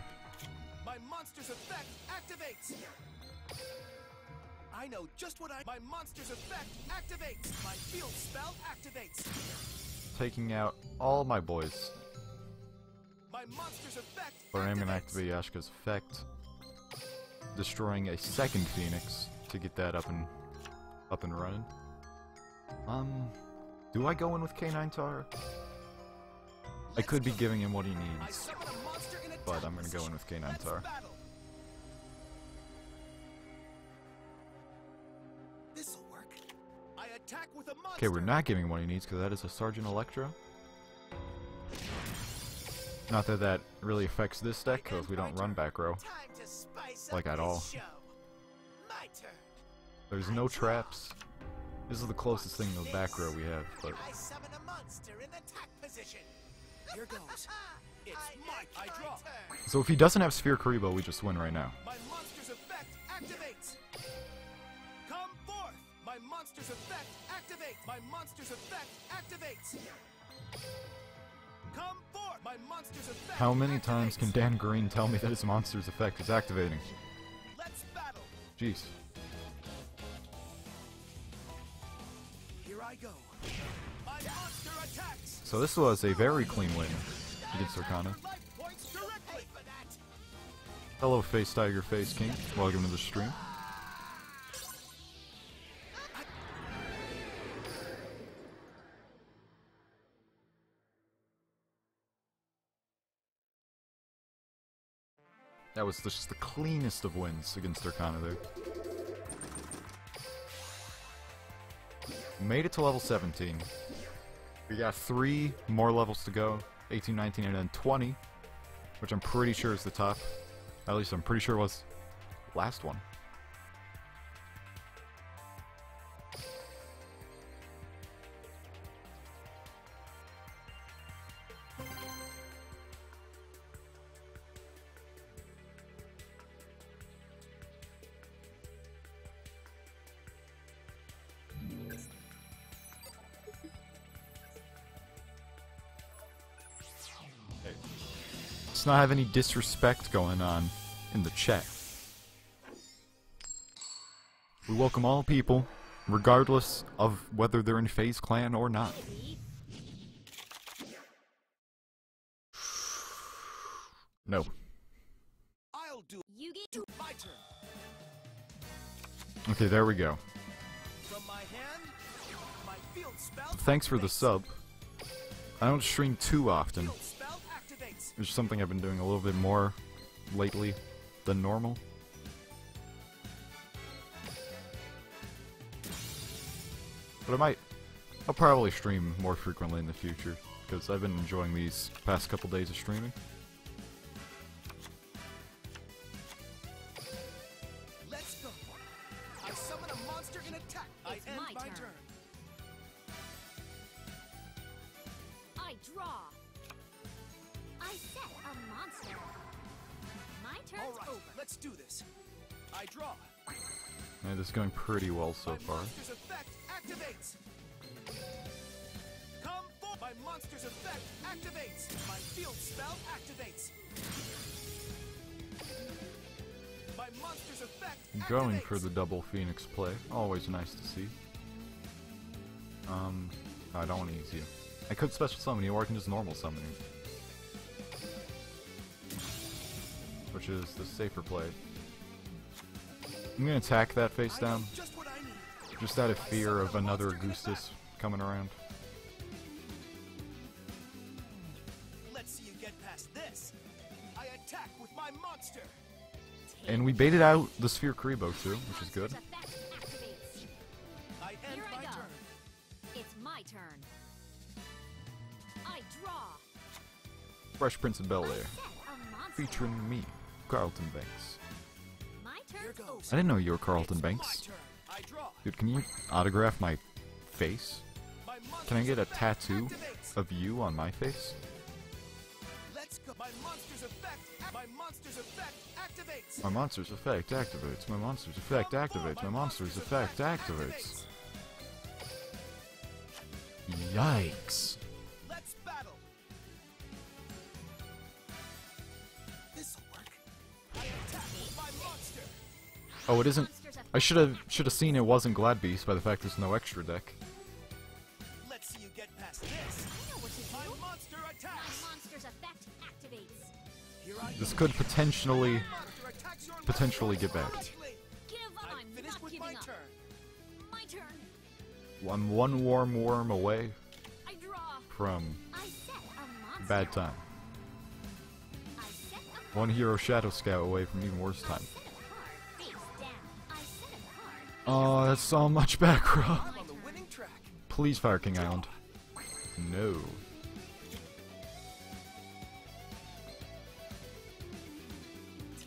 B: My monster's effect activates. I know just what my monster's effect activates. My field spell activates.
A: Taking out all my boys.
B: My monster's effect
A: But I am gonna
B: activates.
A: activate Yashka's effect. Destroying a second Phoenix to get that up and running. Do I go in with K9 Tara? I could be giving him what he
B: I
A: needs,
B: summon a monster in attack
A: but I'm gonna go
B: position.
A: in with K9
B: Let's
A: Tara.
B: battle. This'll work. I attack with a monster.
A: Okay, we're not giving him what he needs because that is a Sergeant Electro. Not that that really affects this deck because we don't run back row.
D: Time to spice
A: Like
D: up
A: at
D: this
A: all.
D: show. My turn.
A: There's no traps. This is the closest thing to the back row we have, but
D: I summon a monster in attack position.
B: Here goes. It's my I
D: end
B: draw.
D: turn.
A: so if he doesn't have Sphere Karibo, we just win right now.
B: My monster's effect activates. Come forth. My monster's effect activates. My monster's effect activates. Come forth. My monster's effect.
A: How many times can
B: activates.
A: Dan Green tell me that his monster's effect is activating?
B: Let's battle.
A: Jeez.
B: Here I go. My monster attacks.
A: So this was a very clean win against Arcana.
B: Your life points directly.
D: For that.
A: Hello, Face Tiger Face King. Welcome to the stream. That was just the cleanest of wins against Arcana there. Made it to level 17. We got 3 more levels to go. 18, 19, and then 20. Which I'm pretty sure is the top. At least I'm pretty sure it was last one. Hey, let's not have any disrespect going on in the chat. We welcome all people, regardless of whether they're in FaZe Clan or not. No.
B: I'll do
E: Yugi.
B: my turn.
A: Okay, there we go.
B: From my hand, my field spell.
A: Thanks for the
B: activates.
A: sub. I don't stream too often.
B: Field spell activates.
A: It's something I've been doing a little bit more lately than normal. But I'll probably stream more frequently in the future, because I've been enjoying these past couple days of streaming.
B: Let's go. I summon a monster in attack. I
E: It's
B: end
E: my
B: my
E: turn.
B: turn.
E: I draw. I set a monster. My turn's
B: All right,
E: over.
B: let's do this. I draw.
A: Yeah, this is going pretty well so
B: My
A: far.
B: monster's effect activates. Come for my monster's effect activates. My field spell activates. My monster's effect
A: Going
B: activates.
A: for the double Phoenix play. Always nice to see. I don't want to use you. I could special summon you, or I can just normal summon you. Which is the safer play. I'm gonna attack that face
B: I know
A: down,
B: just what I need.
A: just out of fear of another Augustus coming around.
B: Let's see you get past this. I attack with my monster.
A: And we baited out the Sphere Karibo too, which is good.
E: Monster's effect activates.
B: I end
E: Here I
B: my
E: go.
B: turn.
E: It's my turn. I draw.
A: Fresh Prince of
E: I
A: Bel-Air,
E: set a monster.
A: featuring me, Carlton Banks.
E: My
B: Here
E: turn's
B: goes.
E: over.
A: I didn't know you were Carlton
B: It's
A: Banks.
B: my turn. I draw.
A: Dude, can you autograph my face?
B: My
A: Can I
B: monster's
A: get a
B: effect
A: tattoo
B: activates.
A: of you on my face?
B: Let's go. My monster's effect. My monster's effect activates.
A: My monster's effect activates. My monster's effect activates. My monster's effect activates. Yikes.
B: Let's battle. This'll work. I attack with my monster.
A: Oh, it isn't.
E: Monster's effect.
A: I should have seen it wasn't Glad Beast by the fact there's no extra deck.
B: Let's see you get past this.
E: I know what to
B: My
E: do.
B: monster
E: My
B: attacks.
E: monster's effect activates.
B: Here I
A: This
B: go.
A: could potentially
B: My monster attacks your
A: potentially
B: monster
A: get back.
B: directly.
E: Give up.
B: I'm
E: I'm
B: finished
E: not
B: with
E: giving
B: my
E: up.
B: turn.
E: My turn.
A: I'm one warm worm away
E: I draw.
A: from
E: I set a monster.
A: bad time.
E: I set a
A: One hero Shadow Scout away from even worse time.
E: I set a card face down. I set a card.
A: Oh, that's so much back row.
B: I'm on the winning track.
A: Please, Fire King Island. No.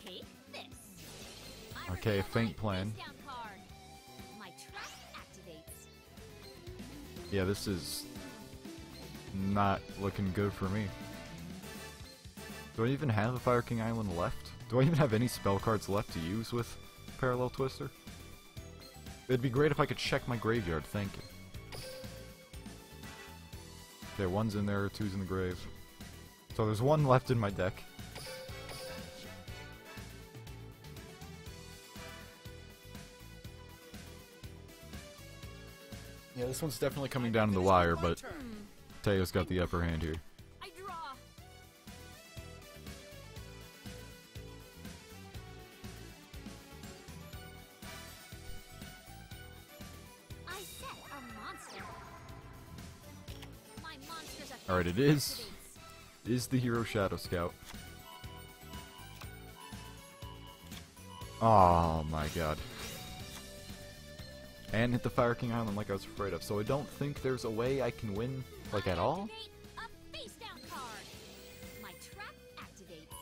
E: Take this. I
A: Okay,
E: reveal
A: faint
E: my
A: plan.
E: face down card. My trap activates.
A: Yeah, this is not looking good for me. Do I even have a Fire King Island left? Do I even have any spell cards left to use with Parallel Twister? It'd be great if I could check my graveyard, thank you. Okay, one's in there, two's in the grave. So there's one left in my deck. Yeah, this one's definitely coming down to the wire, but Teo's got the upper hand here.
E: I draw. I set a monster. My monster's effect
A: Alright, it is.
E: activates.
A: Is the hero Shadow Scout. Oh my god. And hit the Fire King Island like I was afraid of, so I don't think there's a way I can win, like, at all?
E: Activate a face down card. My trap activates.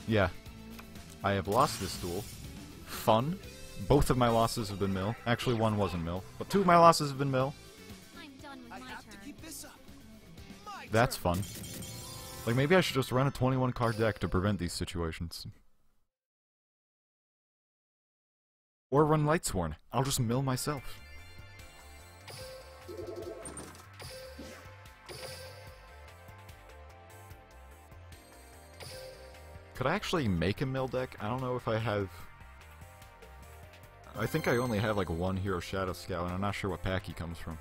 A: Yeah. I have lost this duel. Fun. Both of my losses have been mill. Actually, one wasn't mill. But two of my losses have been mill.
E: I'm done with
B: I
E: my
B: have to
E: turn.
B: keep this up. My
A: That's
B: turn.
A: fun. Like, maybe I should just run a 21 card deck to prevent these situations. Or run Lightsworn. I'll just mill myself. Could I actually make a mill deck? I don't know if I have... I think I only have like one Hero Shadow Scout, and I'm not sure what pack he comes from.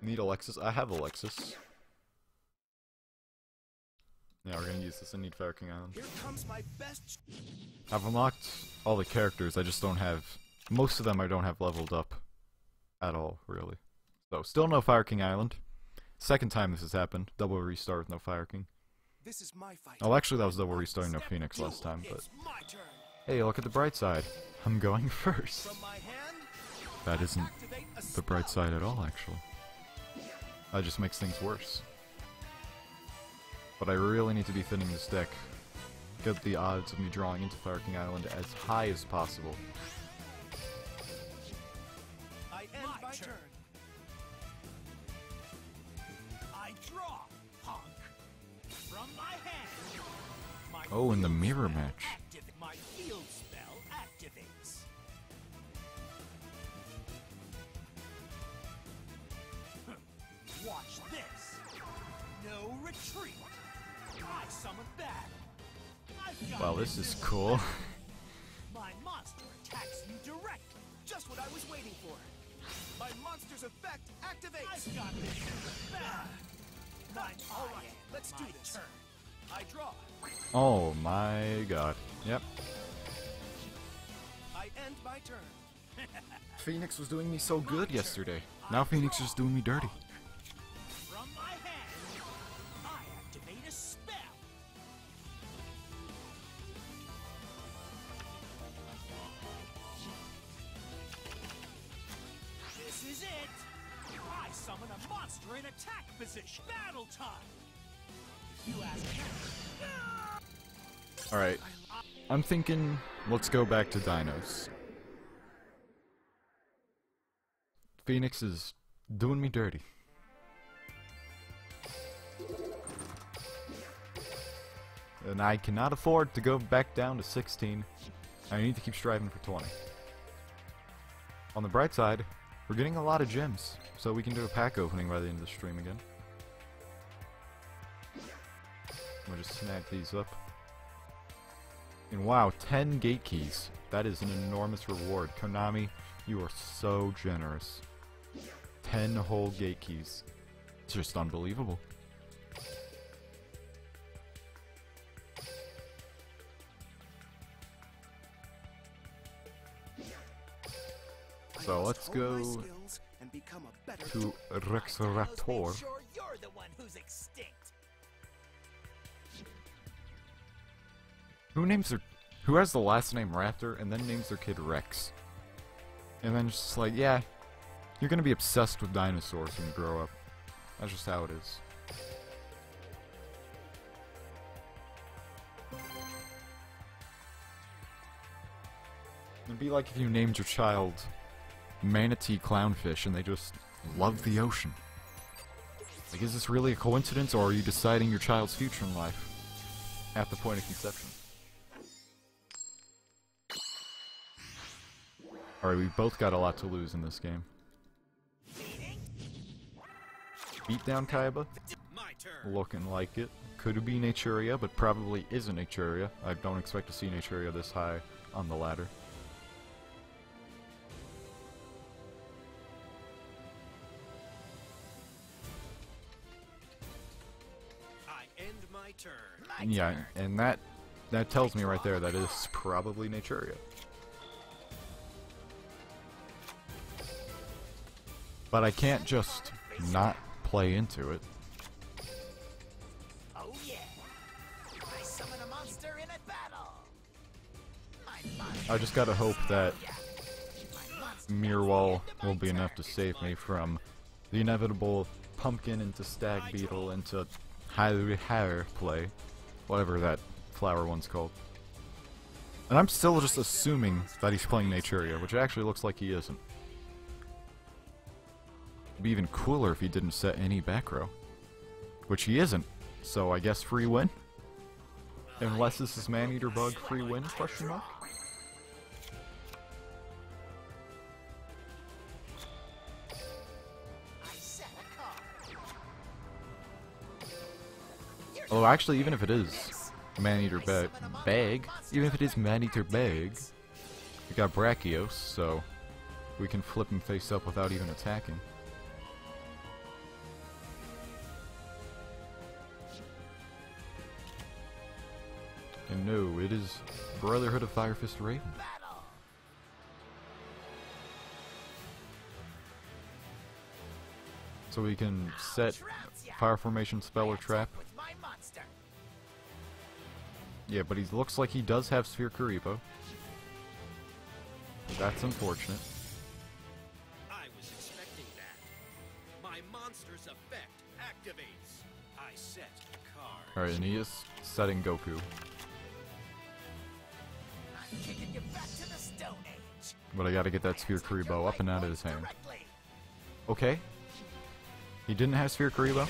A: Need Alexis? I have Alexis. Yeah, we're gonna use this. I need Fire King Island.
B: Here comes my best.
A: I've unlocked all the characters, I just don't have... Most of them I don't have leveled up at all, really. So, still no Fire King Island. Second time this has happened. Double restart with no Fire King.
B: This is my fight.
A: Oh, actually that was double restarting no Phoenix last time, but...
B: It's my turn.
A: Hey, look at the bright side. I'm going first.
B: From my hand,
A: That isn't
B: activate a
A: the bright
B: spell.
A: side at all, actually. That just makes things worse. But I really need to be thinning this deck. Get the odds of me drawing into Fire King Island as high as possible.
B: I end my turn.
D: I draw, honk. From my hand. My
A: Oh, in the
D: field
A: mirror
D: spell
A: match.
D: My field spell activates. Watch this. No retreat. I summon back. I've got
A: Wow, this is cool.
D: My monster attacks you directly.
B: Just what I was waiting for. My monster's effect activates.
D: I've got this back. My
B: All right, let's do
D: my
B: this.
D: turn.
B: I draw.
A: Oh my god. Yep.
B: I end my turn.
A: Phoenix was doing me so good yesterday. Now Phoenix is doing me dirty.
D: From my hand, I activate a spell. This is it. I summon a monster in attack position. Battle time. If you ask me.
A: Alright. I'm thinking, let's go back to dinos. Phoenix is doing me dirty. And I cannot afford to go back down to 16. I need to keep striving for 20. On the bright side, we're getting a lot of gems, so we can do a pack opening by the end of the stream again. We'll just snag these up. And wow, 10 gate keys. That is an enormous reward. Konami, you are so generous. 10 whole gate keys. It's just unbelievable. So let's
B: hone my
A: go
B: skills and become a better
A: to
D: Those
A: Rexoraptor.
D: make sure you're the one who's extinct.
A: Who has the last name Raptor and then names their kid Rex? And then just like, yeah, you're gonna be obsessed with dinosaurs when you grow up. That's just how it is. It'd be like if you named your child Manatee Clownfish and they just love the ocean. Like, is this really a coincidence, or are you deciding your child's future in life at the point of conception? Alright, we both got a lot to lose in this game. Beat down Kaiba?
B: my turn.
A: Looking like it. Could be Naturia, but probably isn't Naturia. I don't expect to see Naturia this high on the ladder.
B: I end my turn.
A: Yeah, and that tells me right there that it's probably Naturia. But I can't just not play into it.
D: Oh yeah. I summon a monster in a battle. My monster
A: I just gotta hope that
D: My monster
A: Mirror Wall will be enough to save me from the inevitable pumpkin into stag beetle into hair play. Whatever that flower one's called. And I'm still just assuming that he's playing Naturia, which actually looks like he isn't. It'd be even cooler if he didn't set any back row. Which he isn't, so I guess free win? Unless this is Maneater Bug free win, question mark?
D: I set a card.
A: Although actually, even if it is Maneater Bag, even if it is Maneater Bag, we got Brachios, so we can flip him face up without even attacking. And no, it is Brotherhood of Fire Fist Raven.
D: Battle.
A: So we can set
D: Trounce ya.
A: Fire Formation spell or
D: I
A: trap.
D: attack with my monster.
A: Yeah, but he looks like he does have Sphere Kuribo. That's unfortunate.
B: I was expecting that. My monster's effect activates. I set a card.
A: Alright, and he is setting Goku.
D: I'm kicking you back to the Stone Age.
A: But I gotta get that
D: I
A: Sphere
D: attack your
A: Kuribo up and out of his
D: light
A: hand.
D: directly.
A: Okay. He didn't have Sphere Kuribo.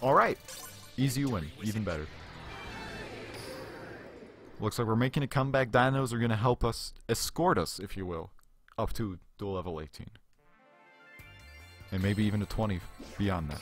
A: Alright. Easy win. Even better. Looks like we're making a comeback. Dinos are going to help us, escort us, if you will, up to dual level 18. And maybe even to 20 beyond that.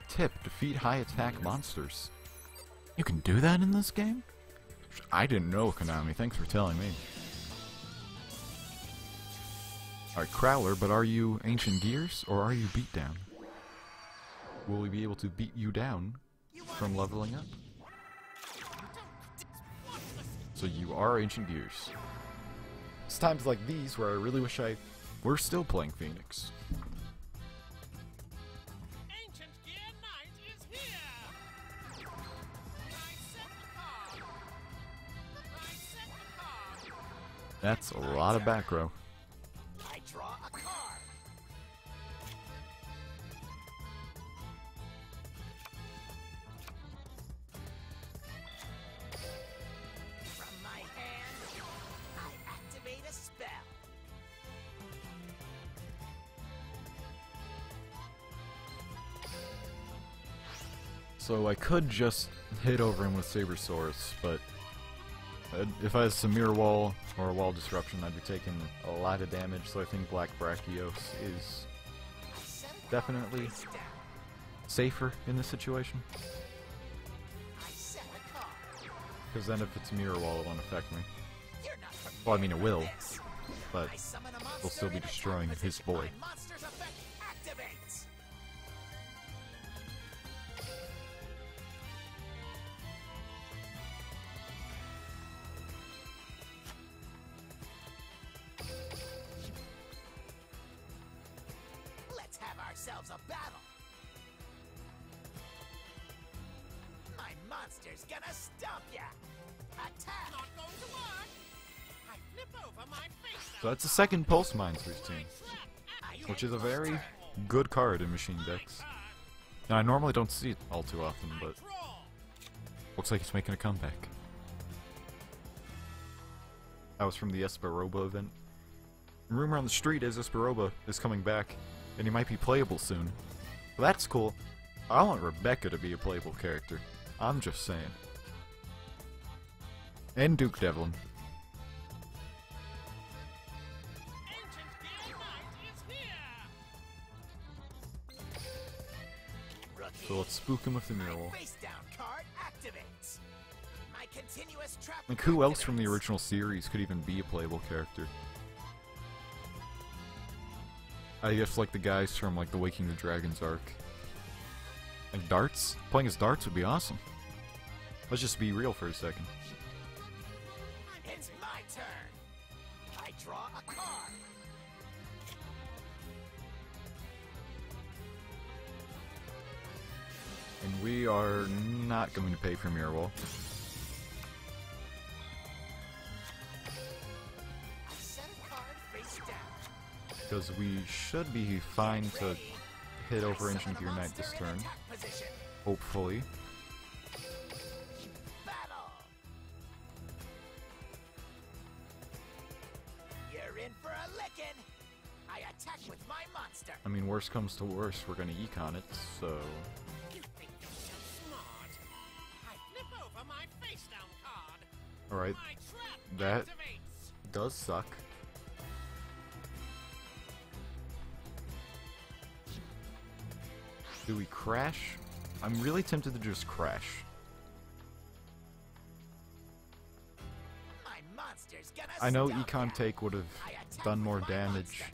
A: Tip, defeat high attack monsters. You can do that in this game? I didn't know, Konami. Thanks for telling me. Alright, Crowler, but are you Ancient Gears, or are you Beatdown? Will we be able to beat you down from leveling up? So you are Ancient Gears. It's times like these where I really wish I were still playing Phoenix.
B: Ancient Gear Knight is here! I set the card! I set the card!
A: That's a lot of back row.
D: I draw a card. From my hand, I activate a spell.
A: So I could just hit over him with Sabersaurus, but if I had some Mirror Wall or a Wall Disruption, I'd be taking a lot of damage, so I think Black Brachios is
D: I set a card
A: definitely
D: face down.
A: safer in this situation.
D: I set a card.
A: Because then if it's Mirror Wall, it won't affect me.
D: You're not
A: Well, I mean, it
D: prepared
A: will,
D: for this.
A: but
D: I summon a monster
A: we'll still be
D: in attack
A: destroying his
D: position.
A: boy.
D: My monster's effect activates. Let's have ourselves a battle. My monster's gonna stomp ya. Attack.
B: Not going to work! I flip over my face
A: So that's the second Pulse Mines we've seen,
D: I
A: which is a
D: end
A: very
D: monster.
A: good card in Machine Decks. And I normally don't see it all too often, but
B: Draw!
A: looks like he's making a comeback. That was from the Esperoba event. Rumor on the street is Esperoba is coming back, and he might be playable soon. Well, that's cool. I want Rebecca to be a playable character. I'm just saying. And Duke Devlin.
B: Ancient Gear Knight is here!
D: Rookie.
A: So let's spook him with the Mirror Wall.
D: My face down card activates. My continuous trap.
A: Like, who else from the
D: activates.
A: original series could even be a playable character? I guess like the guys from like the Waking the Dragons arc. Like darts? Playing as darts would be awesome. Let's just be real for a second.
D: It's my turn. I draw a card.
A: And we are not going to pay for Mirror Wall.
D: I set a card face down.
A: Because we should be fine to hit over Ancient Gear Knight this turn.
D: Position.
A: Hopefully.
D: Battle. You're in for a licking. I attack with my monster.
A: I mean, worst comes to worst, we're going to econ it, so...
B: You think you're so smart? I flip over my face down card!
A: Alright,
B: My trap
A: that
B: activates!
A: does suck. Do we crash? I'm really tempted to just crash.
D: My monster's gonna
A: I know
D: stomp
A: Econ
D: ya.
A: Take would have
D: I attack
A: done
D: with
A: more
D: my
A: damage,
D: monster.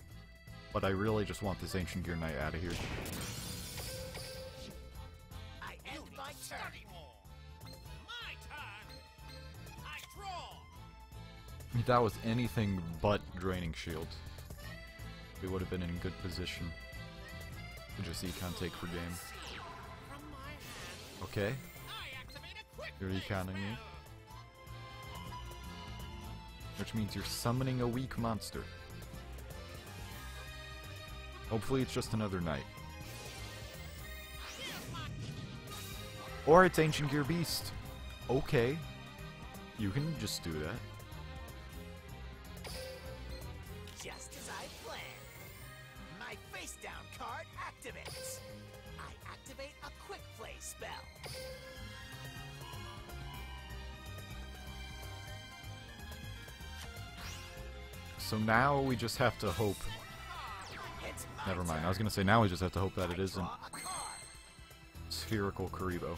A: but I really just want this Ancient Gear Knight out of here.
D: I end my turn.
B: My turn. I draw.
A: If that was anything but Draining Shield, we would have been in good position to just Econ Take for game.
B: From my hand,
A: Okay,
B: I activate a quick
A: you're
B: play
A: econing me.
B: spell.
A: Which means you're summoning a weak monster. Hopefully it's just another knight. Or it's Ancient Gear Beast. Okay. You can just do that.
D: Just as I planned. My face down card activates. I activate a quick play spell.
A: So now we just have to hope.
D: It's my
A: Never mind.
D: turn.
A: I was gonna say now we just have to hope that it
D: I
A: isn't
D: draw a card.
A: Spherical Karibo.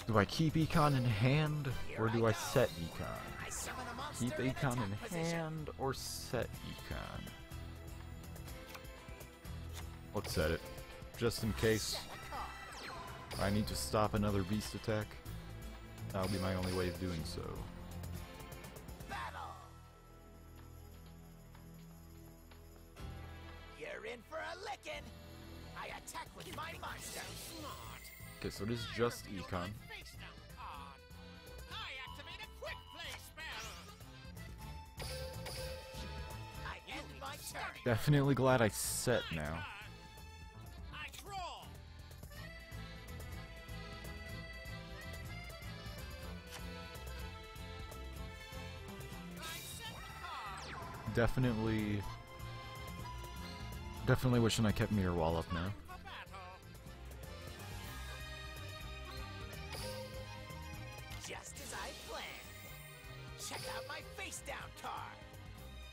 A: Do I keep Econ in hand, or do I set Econ?
D: I summon a monster
A: Keep
D: in
A: Econ
D: attack
A: in
D: position.
A: hand, or set Econ? Let's set it. Just in case
D: Set a card.
A: I need to stop another beast attack. That'll be my only way of doing so.
D: Battle. You're in for a licking. I attack with my monster.
B: Smart.
A: Okay, so it is just
B: Reveal
A: Econ.
B: my face down card. I activate a quick play spell.
D: I end my turn.
A: Definitely glad I set
B: My
A: now.
B: turn. I draw. I set the card.
A: Definitely wishing I kept Mirror Wall up now.
B: Time for battle.
D: Just as I planned. Check out my face down card.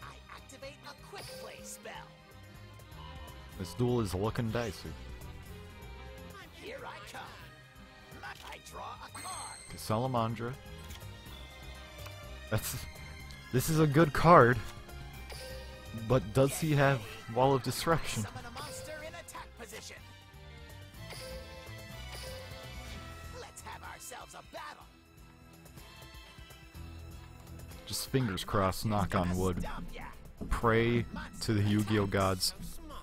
D: I activate a quick play spell.
A: This duel is looking dicey.
D: Here I come. I draw a card.
A: Okay, Salamandra. This is a good card. But does he have Wall of Disruption?
D: Summon a monster in attack position. Let's have ourselves a battle.
A: Just fingers crossed, knock on wood.
D: Stomp ya.
A: Pray to the Yu-Gi-Oh gods.
B: Smart.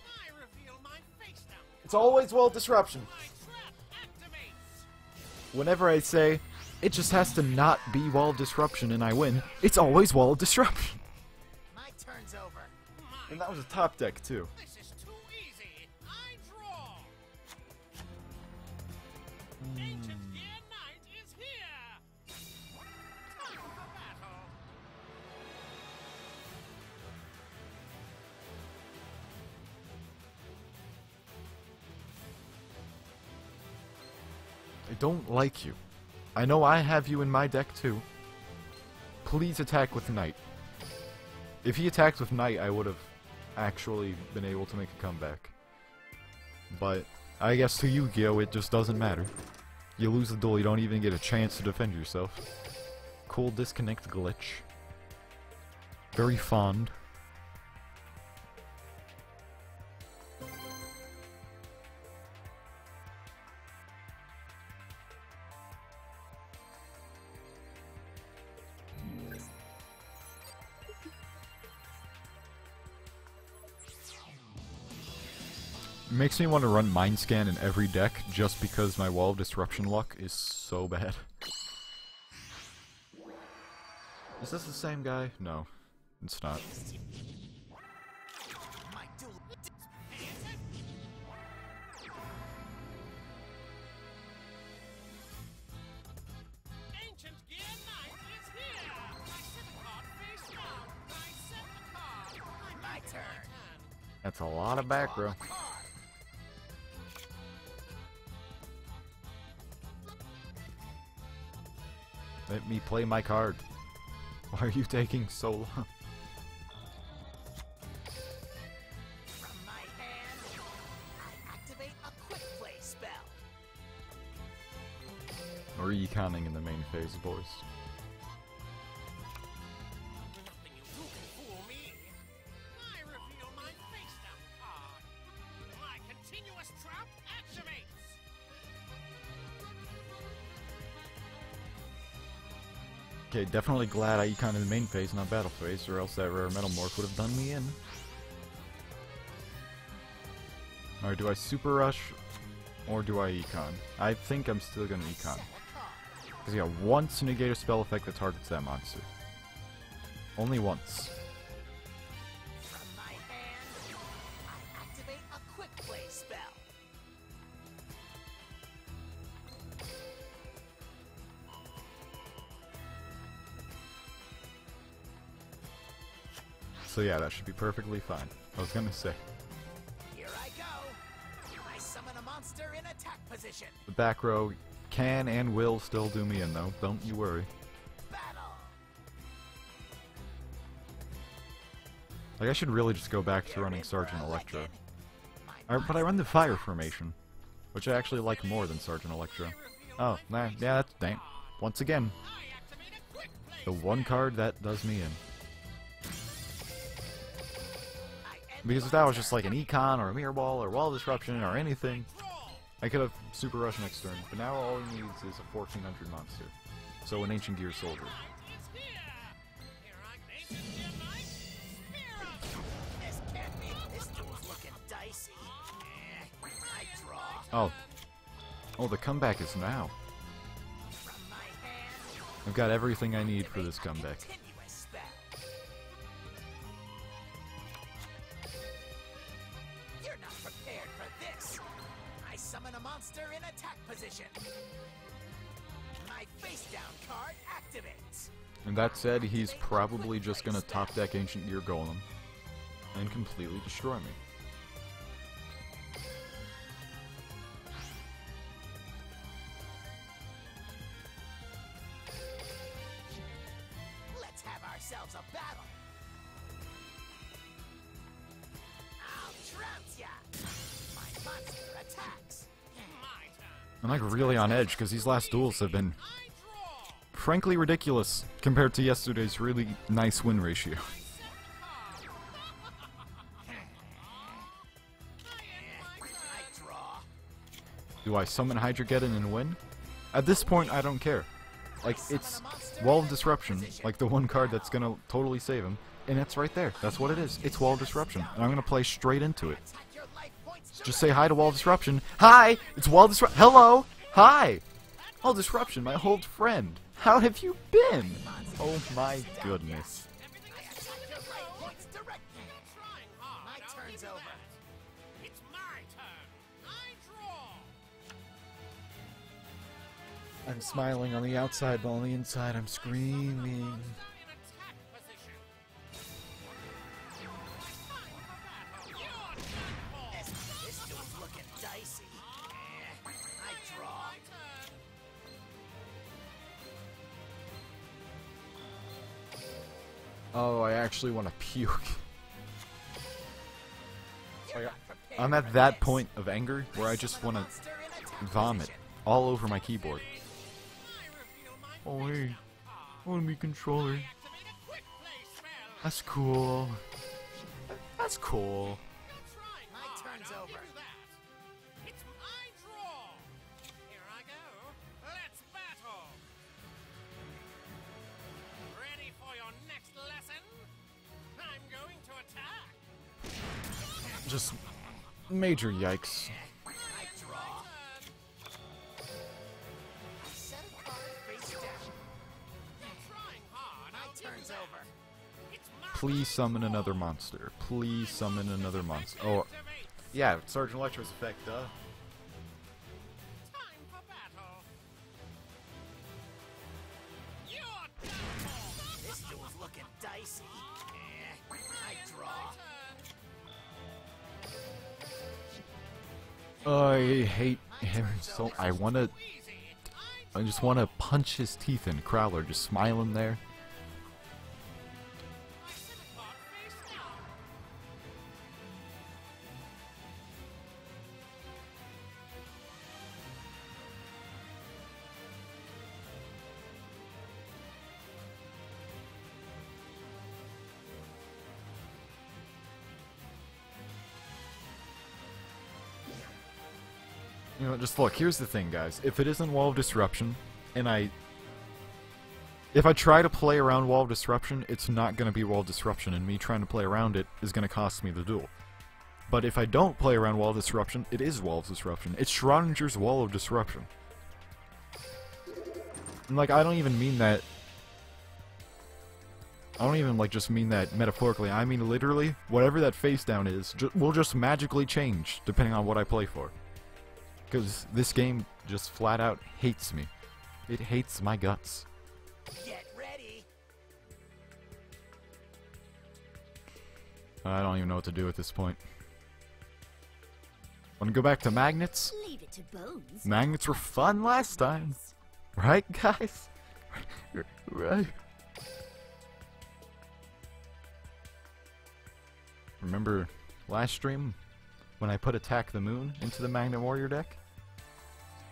B: I reveal my face down.
A: It's always Wall of Disruption.
B: My trap activates.
A: Whenever I say, it just has to not be Wall of Disruption and I win, it's always Wall of Disruption.
D: My turn's over.
A: And that was a top deck too.
B: This is too easy. I draw. Ancient Gear Knight is here. Time for battle.
A: I don't like you. I know I have you in my deck too. Please attack with Knight. If he attacked with Knight, I would have actually been able to make a comeback. But I guess to Yu-Gi-Oh! It just doesn't matter. You lose the duel, you don't even get a chance to defend yourself. Cool disconnect glitch. Very fond. It makes me want to run Mind Scan in every deck just because my Wall of Disruption luck is so bad. Is this the same guy? No, it's not.
D: My duel.
B: Ancient Gear Knight is here. I set a card face down. I set the card.
D: My turn.
A: That's a lot of back row.
D: Card.
A: Let me play my card. Why are you taking so long? Or econing in the main phase, boys.
D: Nothing you do can fool me. I reveal my face down card. My continuous trap activates.
A: Okay, definitely glad I econ in the main phase, not battle phase, or else that rare metal morph would have done me in. Alright, do I super rush, or do I econ? I think I'm still gonna econ. Because yeah, once negate a spell effect that targets that monster. Only once.
D: From my hand, I activate a quick play spell.
A: So yeah, that should be perfectly fine. I was gonna say.
D: Here I go. I summon a monster in attack position.
A: The back row can and will still do me in though, don't you worry.
D: Battle.
A: Like I should really just go back to running Sergeant Electro.
D: My
A: But I run the fire formation, which I actually like more than Sergeant Electro. Oh, nah, yeah, that's damn. Once again, the one card that does me in. Because if that was just like an econ or a mirror ball or wall disruption or anything, I could have super rushed next turn. But now all he needs is a 1400 monster. So an Ancient Gear Soldier.
D: This can't be. This duel's looking dicey. I draw.
A: Oh. Oh, the comeback is now.
D: From my hand,
A: I've got everything I need for this comeback.
D: continuous spell. You're not prepared for this. I summon a monster in attack position. My face down card activates.
A: And that said, he's probably just gonna top deck Ancient Gear Golem and completely destroy me.
D: Let's have ourselves a battle. I'll trounce ya. My monster attacks. My turn.
A: I'm like really on edge because these last duels have been frankly ridiculous compared to yesterday's really nice win ratio.
D: I draw.
A: Do I summon Hydrogeddon and win? At this point, I don't care. Like, it's Wall of Disruption, like the one card that's gonna totally save him, and it's right there. That's what it is. It's Wall of Disruption, and I'm gonna play straight into it.
D: Attack your life points.
A: Just say hi to Wall of Disruption. Hi! It's Wall of Disruption. Hello! Hi! Wall of Disruption, my old friend. How have you been? Oh my goodness.
D: I attack your life points directly. My turn's over. It's my turn. I draw.
A: I'm smiling on the outside, but on the inside I'm screaming.
D: In attack position. This duel's looking dicey. I draw.
A: Oh, I actually want to puke.
D: You're not prepared
A: I'm at
D: for
A: that
D: this.
A: point of anger where I just
D: Summon a
A: want to
D: monster in attack
A: vomit
D: position.
A: all over my keyboard.
D: I reveal my
A: Oh,
D: face
A: hey.
D: down card.
A: On me controller.
D: Activate a quick play spell.
A: That's cool. That's cool.
D: My turn's over. It's my draw. Here I go. Let's battle. Ready for your next lesson? I'm going to attack.
A: Just major yikes.
D: I draw. I set a card face down. You're trying hard. My turn's over. It's my
A: Please summon another monster. Please summon another monster. Oh, yeah, Sergeant Electro's effect, duh.
D: time for battle. You're done for. This duel's looking dicey. I draw.
A: I hate him so. I just wanna punch his teeth in. Crowler just smiling there.
D: I set a card face down.
A: You know, just look, here's the thing, guys. If it isn't Wall of Disruption, and if I try to play around Wall of Disruption, it's not going to be Wall of Disruption, and me trying to play around it is going to cost me the duel. But if I don't play around Wall of Disruption, it is Wall of Disruption. It's Schrodinger's Wall of Disruption. And, like, I don't even mean that... I don't even, like, just mean that metaphorically. I mean, literally, whatever that face down is, will just magically change, depending on what I play for. Because this game just flat out hates me. It hates my guts.
D: Get ready.
A: I don't even know what to do at this point. Want to go back to magnets?
E: Leave it to Bones.
A: Magnets were fun last time. Right, guys? Right. Remember last stream when I put Attack the Moon into the Magnet Warrior deck?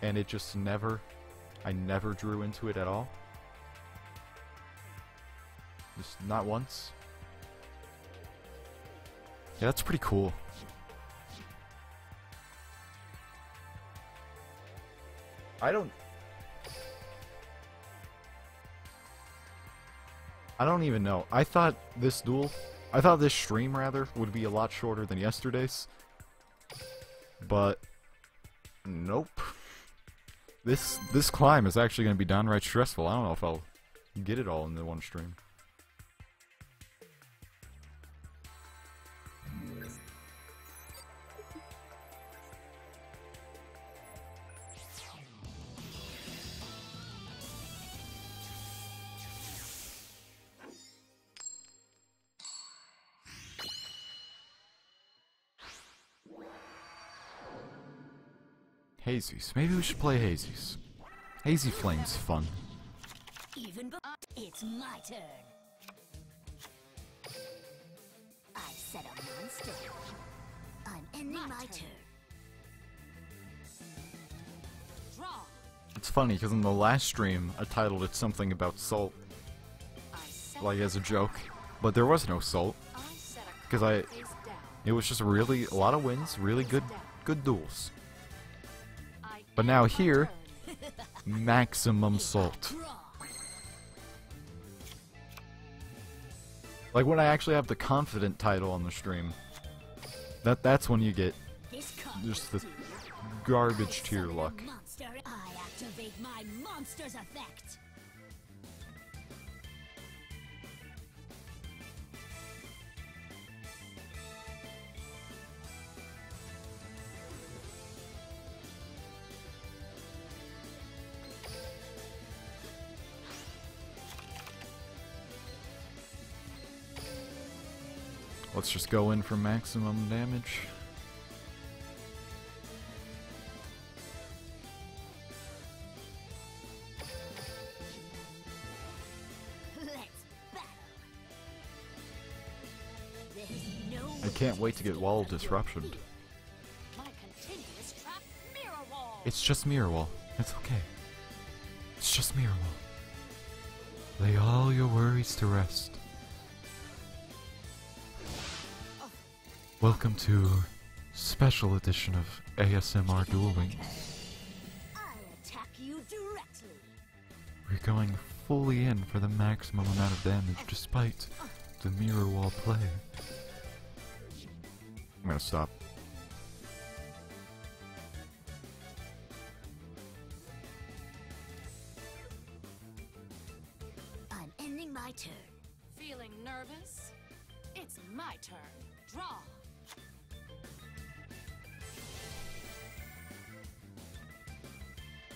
A: And it just never... I never drew into it at all? Just not once? Yeah, that's pretty cool. I don't even know. I thought this stream rather would be a lot shorter than yesterday's. But nope. This climb is actually going to be downright stressful. I don't know if I'll get it all in the one stream. Hazies. Maybe we should play Hazies. Hazy Flame's fun.
E: It's my turn. I set a monster. I'm ending my turn. Draw.
A: It's funny because in the last stream I titled it something about salt, like as a joke, but there was no salt because it was just really a lot of wins, really good duels. But now here, maximum salt. Like when I actually have the confident title on the stream, that's when you get just the garbage tier luck.
E: I activate my monster's effect.
A: Let's just go in for maximum damage.
E: Let's battle. There's no
A: I can't wait to get Wall of Disruption.
E: my continuous trap mirror wall.
A: It's just Mirror Wall. It's okay. It's just Mirror Wall. Lay all your worries to rest. Welcome to special edition of ASMR Duel Wings.
E: I'll attack you directly.
A: We're going fully in for the maximum amount of damage despite the Mirror Wall play. I'm gonna stop.
E: I'm ending my turn.
F: Feeling nervous? It's my turn. Draw.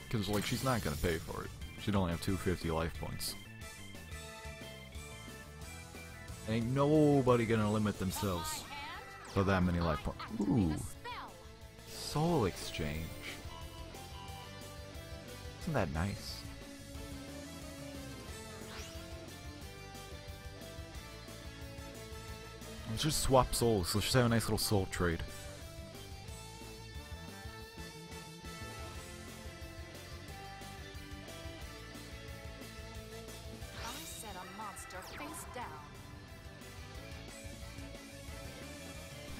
A: Because, like, she's not gonna pay for it. She'd only have 250 life points. Ain't nobody gonna limit themselves to that many life points. Ooh. Soul Exchange. Isn't that nice? Let's just swap souls. Let's just have a nice little soul trade.
F: I set a monster face down.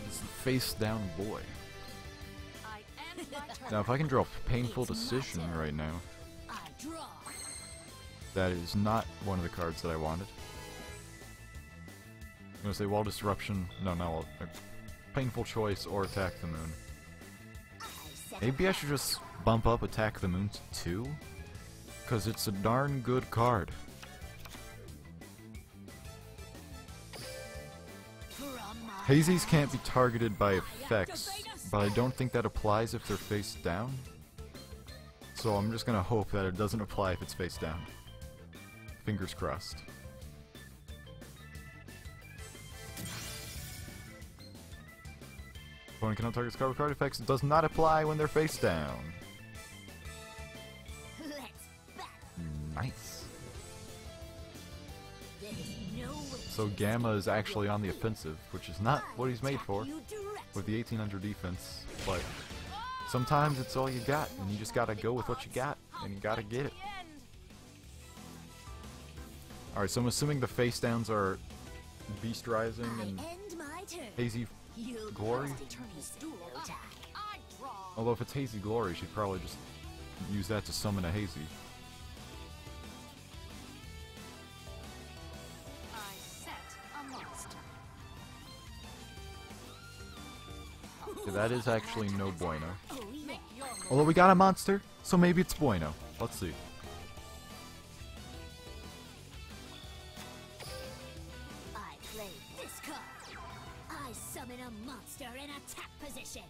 A: It's the face down boy.
F: I end my
A: Now, if I can draw Painful Decision right now,
E: I draw.
A: that is not one of the cards that I wanted. I'm gonna say Wall Disruption. No, Painful Choice or Attack the Moon.
E: I set
A: Maybe I should just bump up Attack the Moon to 2? Because it's a darn good card.
E: from my
A: Hazies can't be targeted by effects, but I don't think that applies if they're face down. So I'm just gonna hope that it doesn't apply if it's face down. Fingers crossed. Opponent cannot target card with card effects. It does not apply when they're face down.
E: let's battle.
A: Nice.
E: There is no way
A: So
E: to
A: Gamma is
E: escape
A: actually
E: your
A: on the
E: fear.
A: offensive, which is not what he's made
E: Attack
A: for,
E: you directly.
A: with the 1800 defense. But sometimes it's all you got, and you just gotta go with what you got, and you gotta get it. Alright, so I'm assuming the face downs are Beast Rising
E: I
A: and
E: end my turn.
A: Hazy.
E: You
A: Glory?
E: no time.
F: I draw.
A: Although if it's Hazy Glory, she'd probably just use that to summon a Hazy.
F: I set a monster.
A: Okay, that is actually no bueno.
E: Oh yeah.
F: Your move.
A: Although we got a monster, so maybe it's bueno. Let's see.
E: I play this card. I summon a monster in attack position.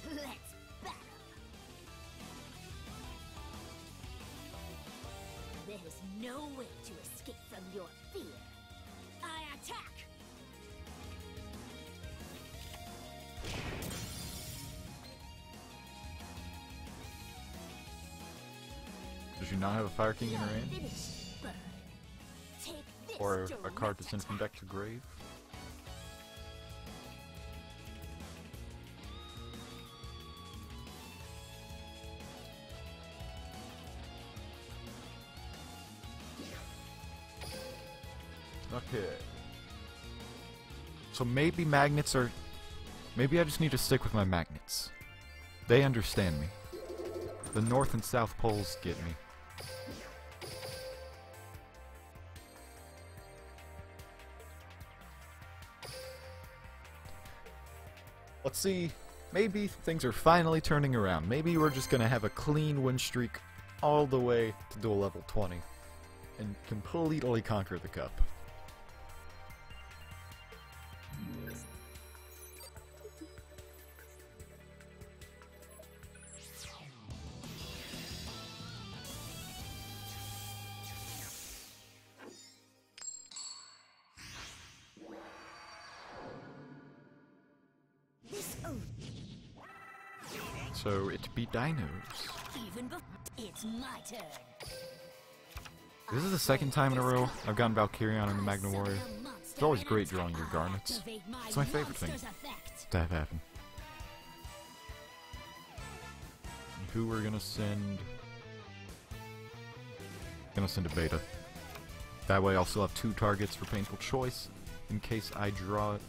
E: Let's battle. There is no way to escape from your fear. I attack.
A: Does she not have a Fire King in her hand?
E: Finish, bird. Take this
A: Or a card to
E: direct
A: send from
E: attack.
A: deck to grave? Okay. So maybe magnets are... Maybe I just need to stick with my magnets. They understand me. The North and South Poles get me. Let's see. Maybe things are finally turning around. Maybe we're just gonna have a clean win streak all the way to Duel level 20 and completely conquer the cup.
E: This oath,
A: So it be dinos.
E: even before it's my turn.
A: This is the second time in a row I've gotten Valkyrion in the Magna Warrior. It's always great drawing your garnets. It's my favorite thing to have happen. And who we're gonna send? Gonna send a beta. That way I'll still have 2 targets for Painful Choice in case I draw it.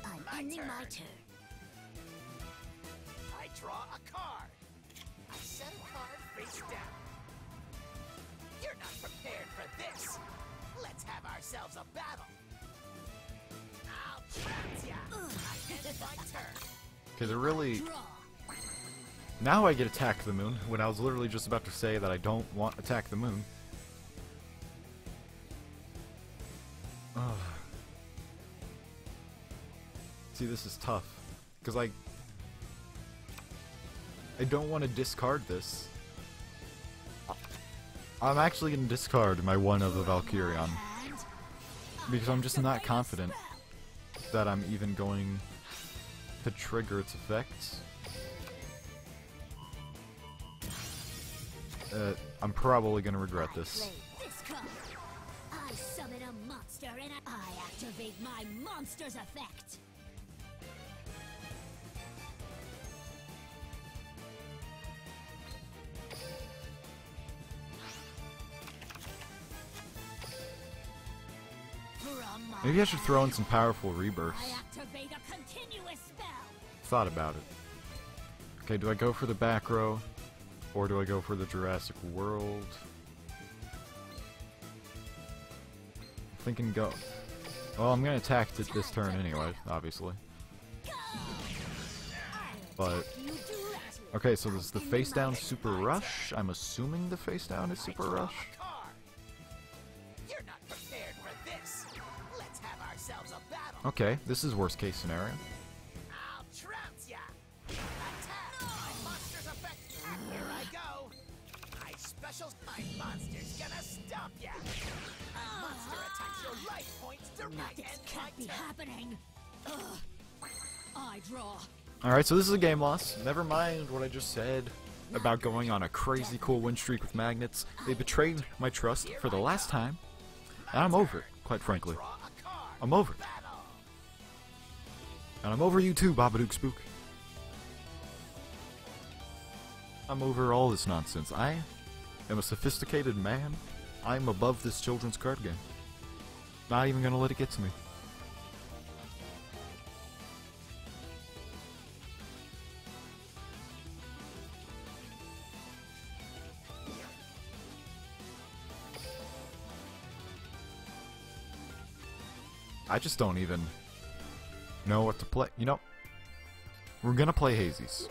E: I'm ending my turn.
D: I draw a card. I set a card face down. You're not prepared for this. Let's have ourselves a battle. I'll trap ya. I end my turn.
A: Okay, they're really...
E: Draw.
A: Now I get Attack the Moon, when I was literally just about to say that I don't want Attack the Moon. Ugh. See, this is tough. Because, like... I don't want to discard this. I'm actually going to discard my one of the Valkyrion.
E: And
A: Because I'm just not confident that I'm even going to trigger its effects. I'm probably going to regret this.
E: play this card. I summon a monster and I activate my monster's effect. From
A: Maybe I should throw in some powerful rebirths.
E: I activate a continuous spell.
A: Thought about it. Okay, do I go for the back row? Or do I go for the Jurassic World? Thinking go. Well, I'm gonna attack it this turn anyway, obviously. But okay, so this is the face down super rush. I'm assuming the face down is super rush.
D: You're not prepared for this. Let's have ourselves a battle.
A: Okay, this is worst case scenario.
D: I'll trounce ya. Attack! My monster's effect. Here I go. My monster's gonna stomp ya. My monster attacks your life points directly.
E: This can't be happening. Ugh. I draw.
A: Alright, so this is a game loss. Never mind what I just said about going on a crazy cool win streak with magnets. They betrayed my trust for the last time. And I'm over it, quite frankly. I'm over it. And I'm over you too, Babadook Spook. I'm over all this nonsense. I am a sophisticated man. I'm above this children's card game. Not even gonna let it get to me. I just don't even know what to play. You know, we're gonna play Hazies.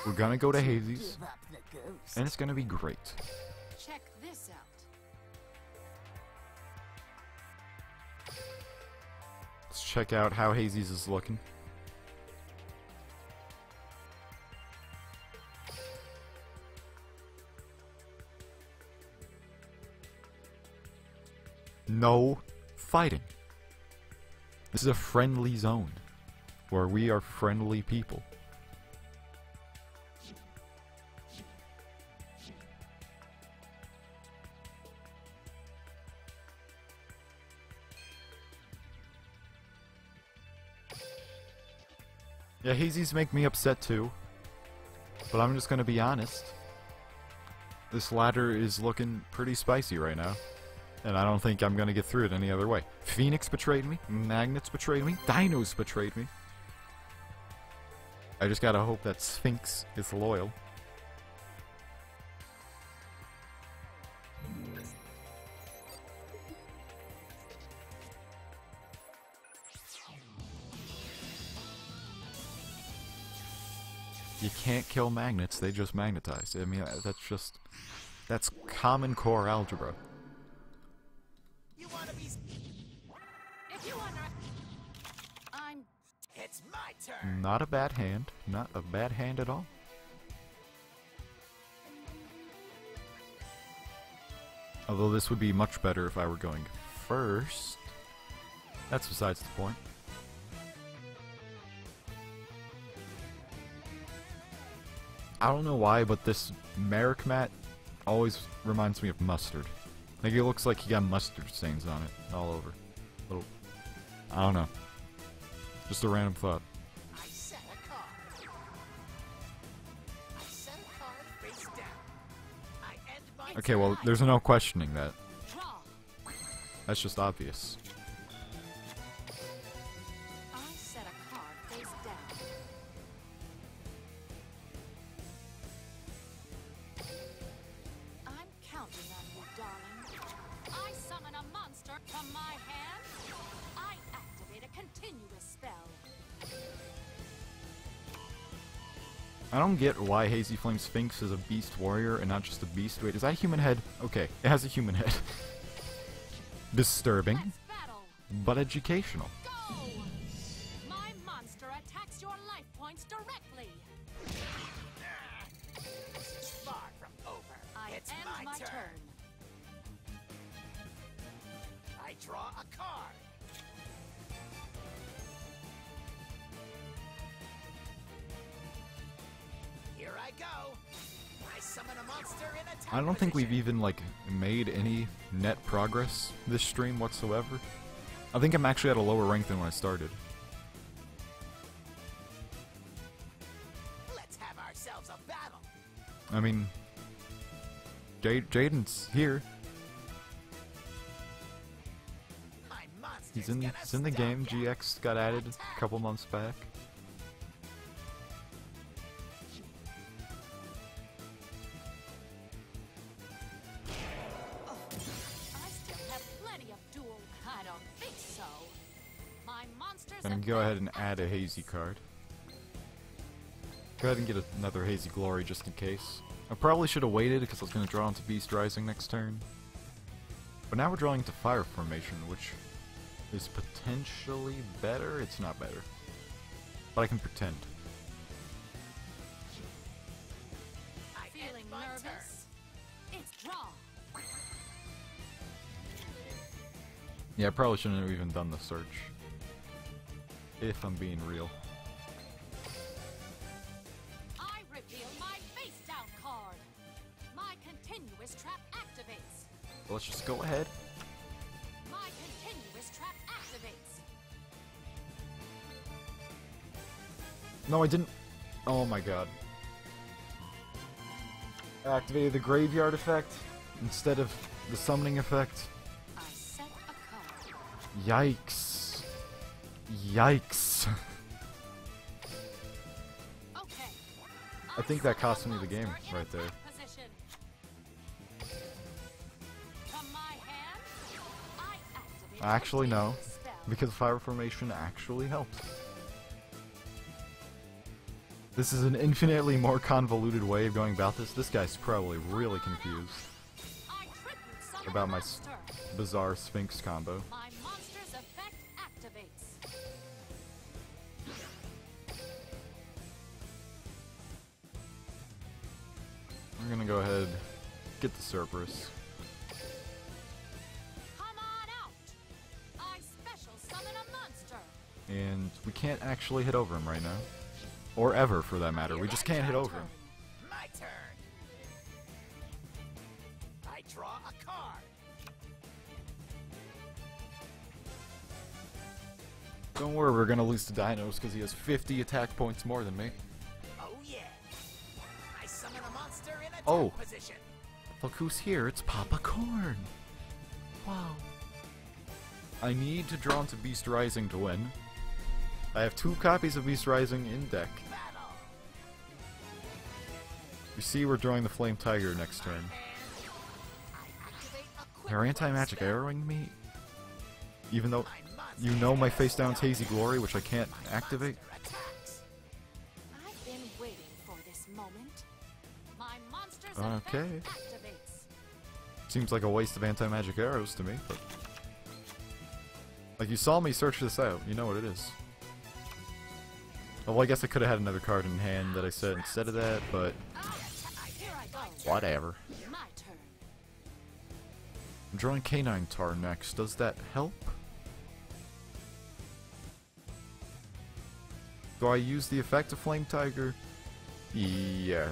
A: We're gonna go to Hazies, and it's gonna be great.
F: Check this out.
A: Let's check out how Hazies is looking. No fighting. This is a friendly zone where we are friendly people. Yeah, Hazies make me upset too, but I'm just gonna be honest. This ladder is looking pretty spicy right now. And I don't think I'm gonna get through it any other way. Phoenix betrayed me, Magnets betrayed me, Dinos betrayed me. I just gotta hope that Sphinx is loyal. You can't kill magnets, they just magnetize. I mean, that's common core algebra.
F: If you wonder,
D: It's my turn.
A: Not a bad hand. Not a bad hand at all. Although this would be much better if I were going first. That's besides the point. I don't know why, but this Merrick mat always reminds me of mustard. Like, it looks like he got mustard stains on it all over. Little, I don't know. Just a random thought.
D: I set a card. I set a card face down. I end my
A: Okay, well, there's no questioning that.
E: Draw.
A: That's just obvious.
F: I set a card face down. I'm counting on you, darling. I summon a monster from my hand. I activate a continuous spell.
A: I don't get why Hazy Flame Sphinx is a beast warrior and not just a beast. Wait, is that a human head? Okay, it has a human head. Disturbing,
F: Let's battle.
A: but educational.
F: Go! My monster attacks your life points directly.
D: This is far from over.
F: I
D: It's
F: end my turn.
D: I draw a card. Here I go. I summon a monster in attack
A: I don't think we've
D: position.
A: even, like, made any net progress this stream whatsoever. I think I'm actually at a lower rank than when I started.
D: Let's have ourselves a battle.
A: I mean, Jaden's here.
D: My monster's
A: He's in
D: gonna
A: the game.
D: stop ya.
A: GX got added a couple months back.
F: I still have plenty of duel. I don't think so. My monsters.
A: Gonna go ahead and add a hazy card. Go ahead and get another hazy glory just in case. I probably should have waited because I was gonna draw into Beast Rising next turn. But now we're drawing into Fire Formation, which is potentially better. It's not better, but I can pretend.
D: I
F: Feeling
D: end my turn.
F: nervous? It's draw.
A: Yeah, I probably shouldn't have even done the search. If I'm being real.
F: I reveal my face down card. My continuous trap activates.
A: But let's just go ahead.
F: My continuous trap activates.
A: No, I didn't. Oh my god. I activated the graveyard effect instead of the summoning effect.
F: I set a card.
A: Yikes. Yikes.
F: Okay.
A: I think that cost me the game right there.
F: Position. From my hand, I activate
A: Actually,
F: the
A: no.
F: spell.
A: Because Fire Formation actually helps. This is an infinitely more convoluted way of going about this. This guy's probably really confused
F: I tribute summon
A: about
F: a
A: my
F: monster.
A: bizarre Sphinx combo.
F: My monster's effect activates.
A: We're gonna go ahead, get the Cerberus.
F: Come on out. I special summon a monster.
A: And we can't actually hit over him right now. Or ever, for that matter. We just can't hit over him.
D: My turn. I draw a card.
A: Don't worry, we're gonna lose to Dinos because he has 50 attack points more than me.
D: Oh yeah. I summon a monster in attack
A: Oh.
D: position.
A: Look who's here, it's Papa Corn! Wow. I need to draw into Beast Rising to win. I have 2 copies of Beast Rising in deck.
D: Battle.
A: You see we're drawing the Flame Tiger next turn.
D: I activate a quick
A: They're anti-magic
D: spell.
A: arrowing me? Even though
D: My monster
A: you know my face down's Hazy Glory, which I can't activate?
D: attacks.
F: I've been waiting for this moment. My monster's
A: Okay.
F: effect activates.
A: Seems like a waste of anti-magic arrows to me, but... Like, you saw me search this out, you know what it is. Oh, well, I guess I could have had another card in hand that I said instead of that, but...
F: Here I go.
A: Whatever.
F: My turn.
A: I'm drawing Canine Tar next. Does that help? Do I use the effect of Flame Tiger? Yeah.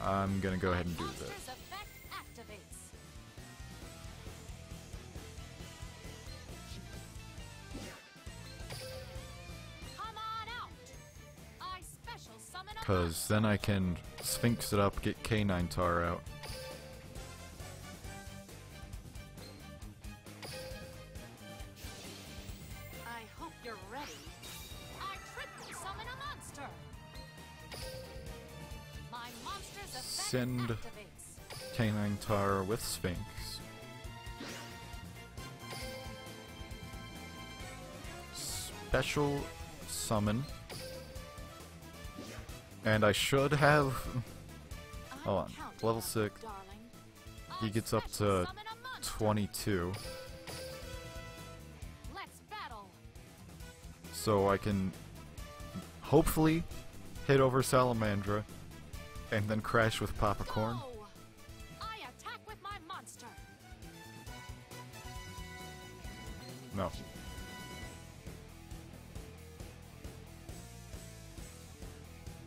A: I'm gonna go ahead and do that.
F: Monster's effect activates. Come on out. I special summon a
A: Because then I can Sphinx it up, get Canine Tar out.
F: I hope you're ready. I tribute summon a monster. My monster's effect
A: Send
F: activates.
A: Canine Tar with Sphinx. Special summon. And I should have... Hold on. Level 6.
F: Darling.
A: He
F: I
A: gets up
F: special
A: to
F: summon a monster.
A: 22.
F: Let's battle.
A: So I can hopefully hit over Salamandra and then crash with Papa Corn.
F: Go. I attack with my monster.
A: No.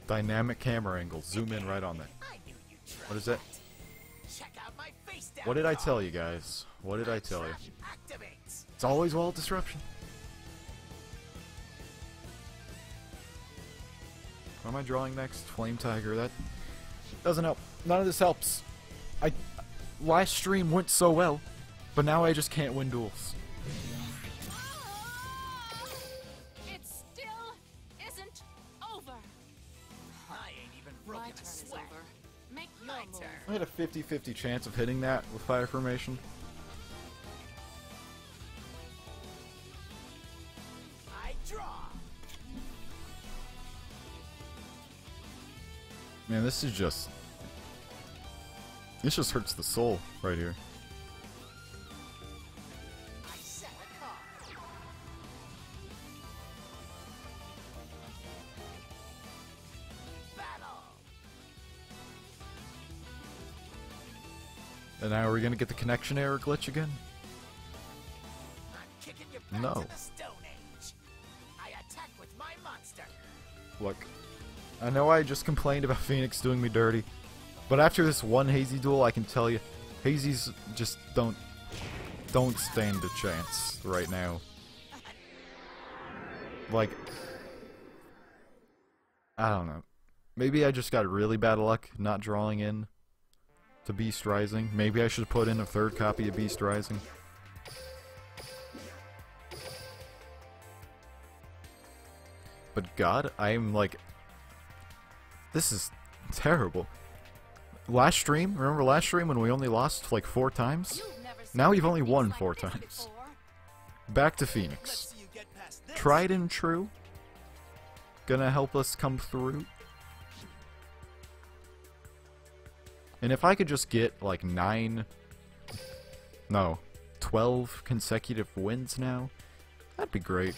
A: Dynamic camera angle. Zoom in right on that.
D: I knew you'd try
A: What is that?
D: Check out my face down
A: What did I
D: card.
A: tell you guys? What did I tell you?
D: Trap activates.
A: It's always wall disruption. What am I drawing next? Flame Tiger. That doesn't help. None of this helps. Last stream went so well, but now I just can't win duels.
F: It still isn't over.
D: I ain't even
F: My
D: broken
F: turn
D: a
F: is
D: sweat.
F: over. Make your
D: My
F: move.
D: turn.
A: I had a 50-50 chance of hitting that with fire formation.
D: I draw.
A: Man, this just hurts the soul right here.
D: I set a card. Battle.
A: And now are we gonna get the connection error glitch again?
D: I'm kicking you back
A: No.
D: to the Stone Age. I attack with my monster.
A: Look, I know I just complained about Phoenix doing me dirty, but after this one Hazy duel, I can tell you, Hazy's just don't stand a chance right now. Like, I don't know. Maybe I just got really bad luck not drawing in to Beast Rising. Maybe I should put in a third copy of Beast Rising. But God, I'm like, this is terrible. Last stream, remember last stream when we only lost like 4 times?
F: You've never seen
A: Now we've only
F: techniques
A: won
F: like
A: 4
F: this
A: times.
F: before.
A: Back to
B: Let's
A: Phoenix.
B: see you get past this.
A: Tried and true. Gonna help us come through. And if I could just get like 12 consecutive wins now, that'd be great.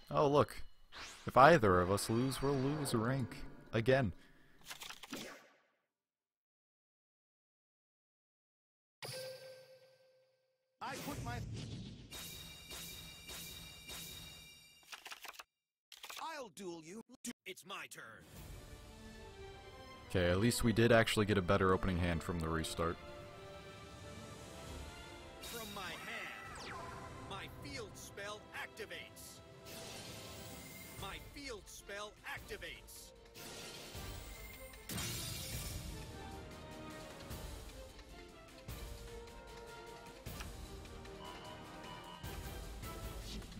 A: Oh look, if either of us lose, we'll lose a rank. Again.
B: I put my... I'll duel you. It's my turn.
A: Okay, at least we did actually get a better opening hand from the restart.
B: From my hand, my field spell activates. My field spell activates.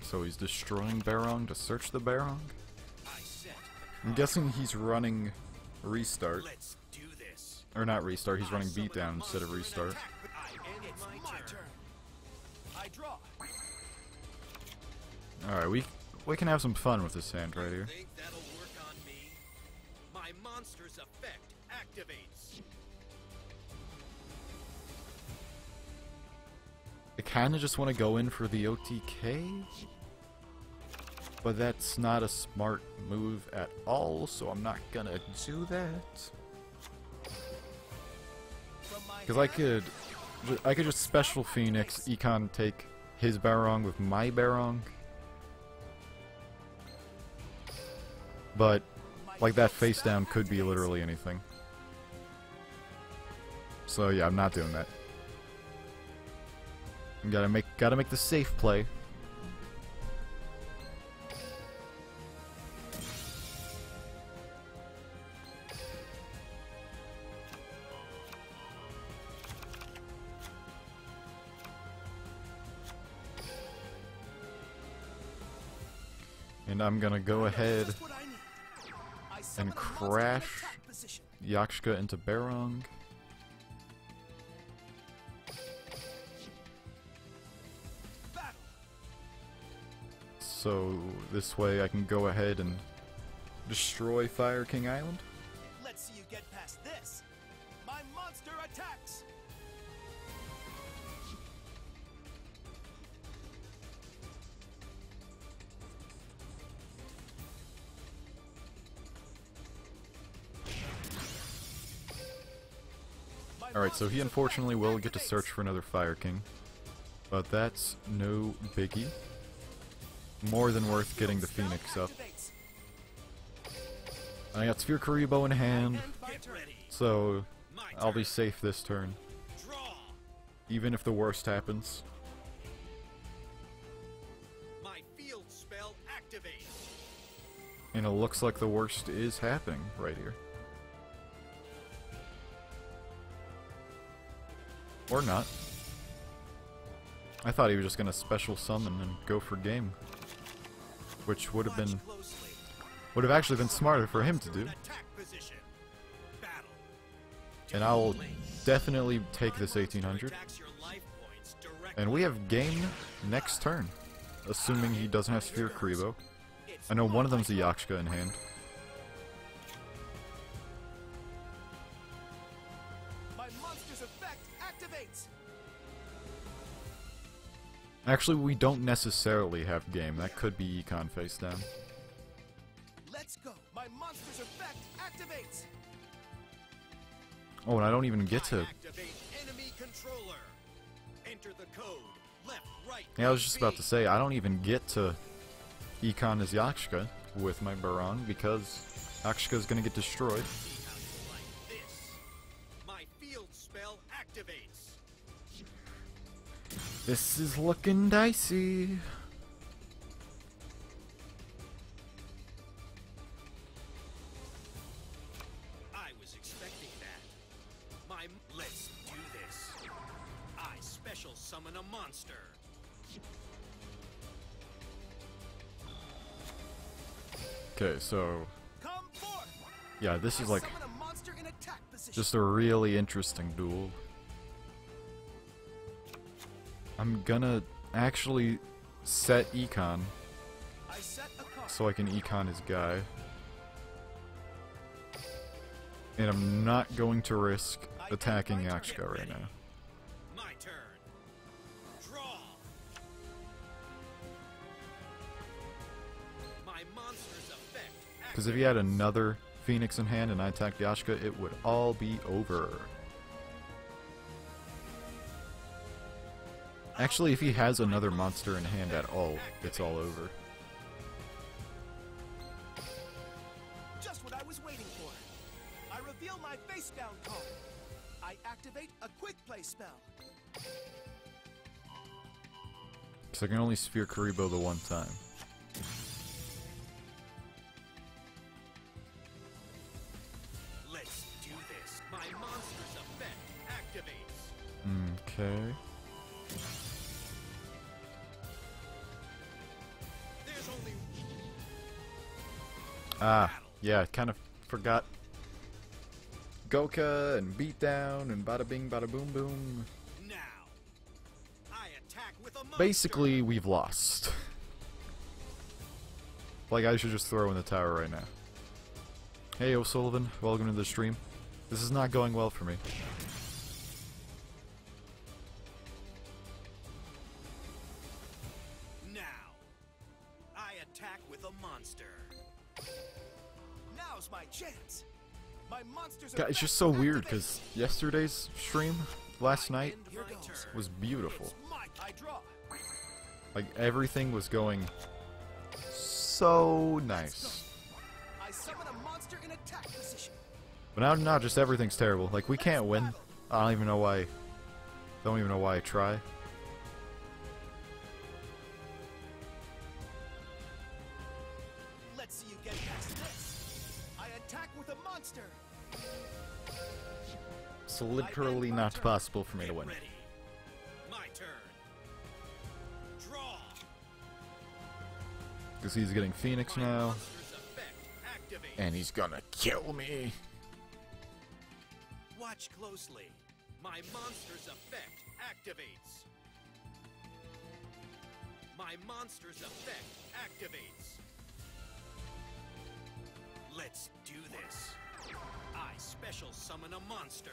A: So he's destroying Barong to search the Barong?
B: I set.
A: I'm guessing he's running restart.
B: Let's do this.
A: Or not restart, he's running
B: I summon a
A: beatdown instead of
B: monster and
A: restart.
B: attack, but it's my turn. I draw.
A: Alright, we can have some fun with this hand right here.
B: Think that'll work on me? My monster's effect activates.
A: I kinda just want to go in for the OTK, but that's not a smart move at all, so I'm not gonna do that. Because I could just special Phoenix, Econ take his Barong with my Barong. But, like, that face down could be literally anything. So yeah, I'm not doing that. Gotta make the safe play. And I'm gonna go ahead
B: Just what I need. I summon
A: and
B: a monster in
A: crash
B: attack position.
A: Yakshka into Barong.
B: Battle.
A: So this way I can go ahead and destroy Fire King Island.
B: Let's see you get past this. My monster attacks.
A: Alright, so he unfortunately will get to search for another Fire King. But that's no biggie. More than worth getting the Phoenix up. I got Sphere Karibo in hand, so I'll be safe this turn. Even if the worst happens.
B: My field spell activates.
A: And it looks like the worst is happening right here. Or not. I thought he was just gonna special summon and go for game. Which would have been... would have actually been smarter for him to do. And I'll definitely take this 1800. And we have game next turn. Assuming he doesn't have Sphere Karibo. I know one of them's a Yakshka in hand.
B: My monster's effect activates.
A: Actually, we don't necessarily have game. That could be Econ face down.
B: Let's go. My monster's effect activates.
A: Oh, and I don't even get to...
B: Activate enemy controller. Enter the code. Left, right.
A: Yeah, I was just about to say, I don't even get to Econ as Yakshka with my Baron because Yakshka's gonna get destroyed.
B: My field spell activates.
A: This is looking dicey.
B: I was expecting that. Let's do this. I special summon a monster.
A: Okay, so
B: Come forth.
A: yeah, this is like
B: Summon a monster in attack position.
A: just a really interesting duel. I'm gonna actually set Econ
B: I set a card.
A: so I can Econ his guy. And I'm not going to risk attacking Yakshka right now.
B: My turn. Draw. My monster's effect.
A: Because if he had another Phoenix in hand and I attacked Yakshka, it would all be over. Actually, if he has another monster in hand at all, it's all over.
B: Just what I was waiting for. I reveal my face down card. I activate a quick play spell.
A: Because I can only Sphere Karibo the one time.
B: Let's do this. My monster's effect activates.
A: Okay.
B: There's only
A: Ah, yeah, I kind of forgot. Goka and Beatdown and Bada Bing Bada Boom Boom.
B: now. I attack with a monster.
A: Basically, we've lost. Like, I should just throw in the tower right now. Hey, O'Sullivan, welcome to the stream. This is not going well for me.
B: Now. I attack with a monster. Now's my chance. My monster's
A: God, it's just so weird because yesterday's stream, last night, was beautiful.
B: I draw.
A: Like, everything was going so nice.
B: I summon a monster in attack position.
A: But now just everything's terrible. Like, we can't win. I don't even know why. Don't even know why I try.
B: Let's see you get past this. I attack with a monster.
A: It's literally not possible for me to win.
B: Ready. My turn. Draw.
A: Because he's getting Phoenix now.
B: Monster's effect activates.
A: And he's gonna kill me.
B: Watch closely. My monster's effect activates. My monster's effect activates. Let's do this. I special summon a monster.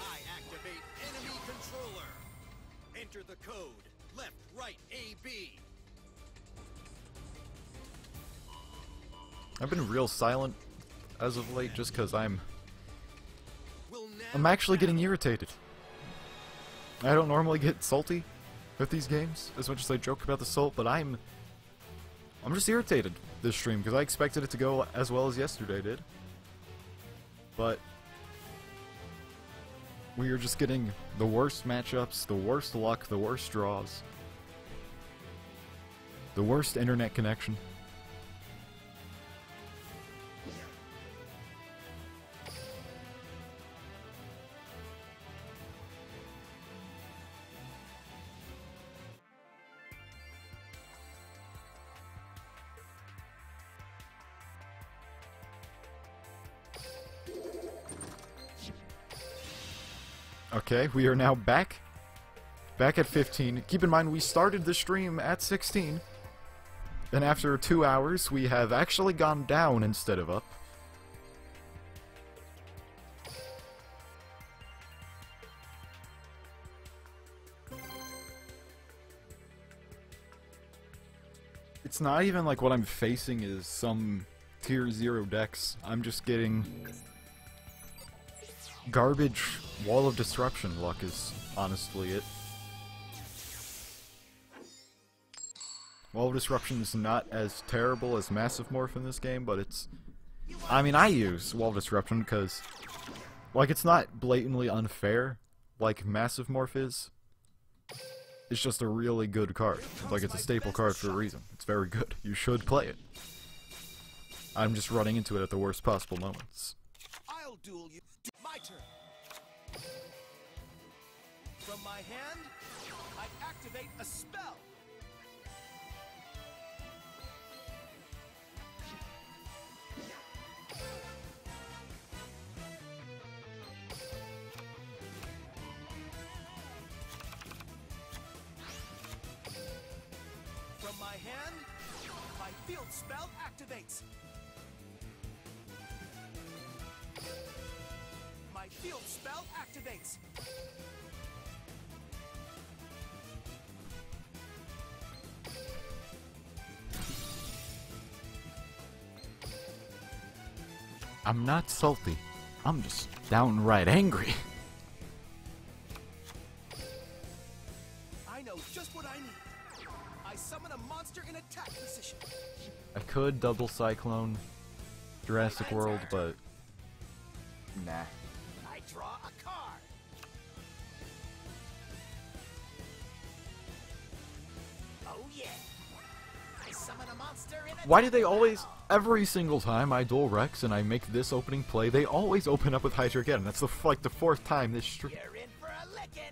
B: I activate enemy controller. Enter the code. Left, right, AB.
A: I've been real silent as of late, just because I'm
B: We'll now
A: actually getting irritated. I don't normally get salty with these games, as much as I joke about the salt, but I'm just irritated this stream, because I expected it to go as well as yesterday did. But we are just getting the worst matchups, the worst luck, the worst draws, the worst internet connection. Okay, we are now back at 15. Keep in mind, we started the stream at 16. And after 2 hours, we have actually gone down instead of up. It's not even like what I'm facing is some tier 0 decks. I'm just getting garbage Wall of Disruption luck is honestly it. Wall of Disruption is not as terrible as Massive Morph in this game, but it's... I mean, I use Wall of Disruption because, like, it's not blatantly unfair like Massive Morph is. It's just a really good card. Like, it's a staple card for a reason. It's very good. You should play it. I'm just running into it at the worst possible moments.
B: I'll duel you. My turn. From my hand, I activate a spell. From my hand, my field spell activates. My field spell activates.
A: I'm not salty. I'm just downright angry.
B: I know just what I need. I summon a monster in attack position.
A: I could double Cyclone Jurassic World, but nah.
D: I draw a card. Oh yeah. I summon a monster in a
A: Why do they always, every single time I duel Rex and I make this opening play, they always open up with Hydra again? That's like the 4th time this stream.
D: You're in for a licking.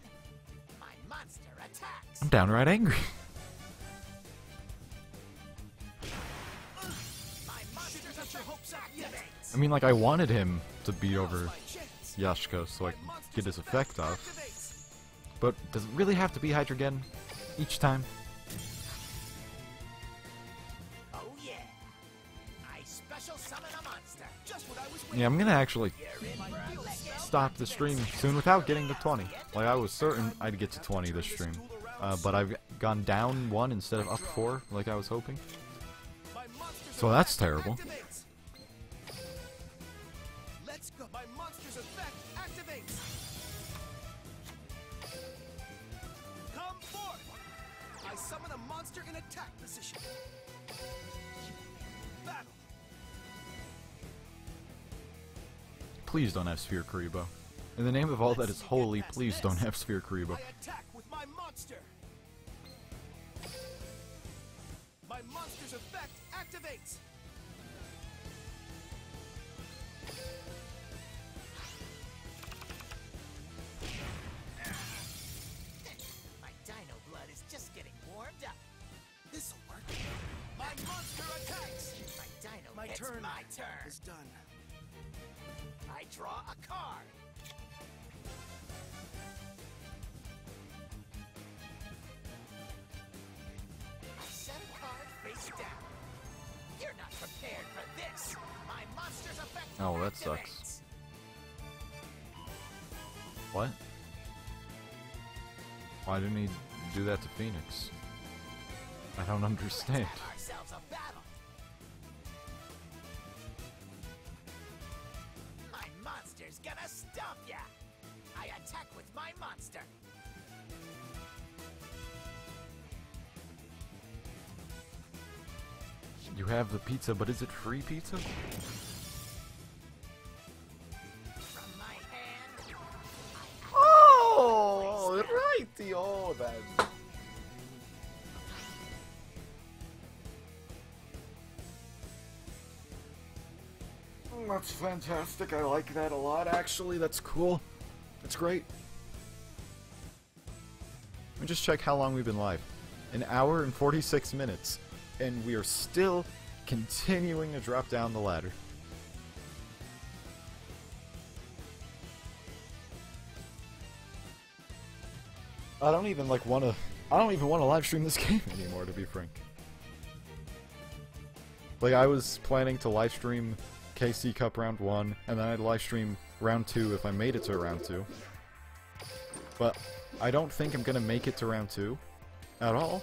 D: My monster attacks.
A: I'm downright angry.
D: My monster's
B: Get your hopes up yet.
D: activates.
A: I mean, like, I wanted him to beat over
B: My chance.
A: Yashko so I can get his effect off.
B: Activates.
A: But does it really have to be Hydra again each time?
D: Oh yeah. I special summon a monster.
B: Just what I was waiting.
A: Yeah, I'm gonna actually
D: You're in for a licking.
A: stop the stream soon without getting to 20. Like, I was certain I'd get to 20 this stream. But I've gone down 1 instead of up 4, like I was hoping.
B: My monster's
A: So that's
B: effect
A: terrible.
B: activates. Let's go. My monster's effect activates. Come forth. I summon a monster in attack position. Battle.
A: Please don't have Sphere Kuribo. In the name of all that is holy, please don't have Sphere Kuribo.
B: I attack with my monster. My monster's effect activates.
D: My dino blood is just getting warmed up.
B: This'll work. My monster attacks.
D: My dino
B: My
D: it's
B: turn
D: my turn.
B: is done.
D: I draw a card. I set a card face down. You're not prepared for this. My monster's effect
A: Oh, that
D: activates.
A: sucks. What? Why didn't he do that to Phoenix? I don't understand.
D: Have ourselves a battle. gonna stomp ya! I attack with my monster!
A: You have the pizza, but is it free pizza?
D: From my hand,
A: Oh, righty, oh, then. That's fantastic. I like that a lot, actually. That's cool. That's great. Let me just check how long we've been live. An hour and 46 minutes. And we are still continuing to drop down the ladder. I don't even want to live stream this game anymore, to be frank. Like, I was planning to live stream KC Cup round 1, and then I'd live stream round 2 if I made it to round 2. But I don't think I'm gonna make it to round 2 at all.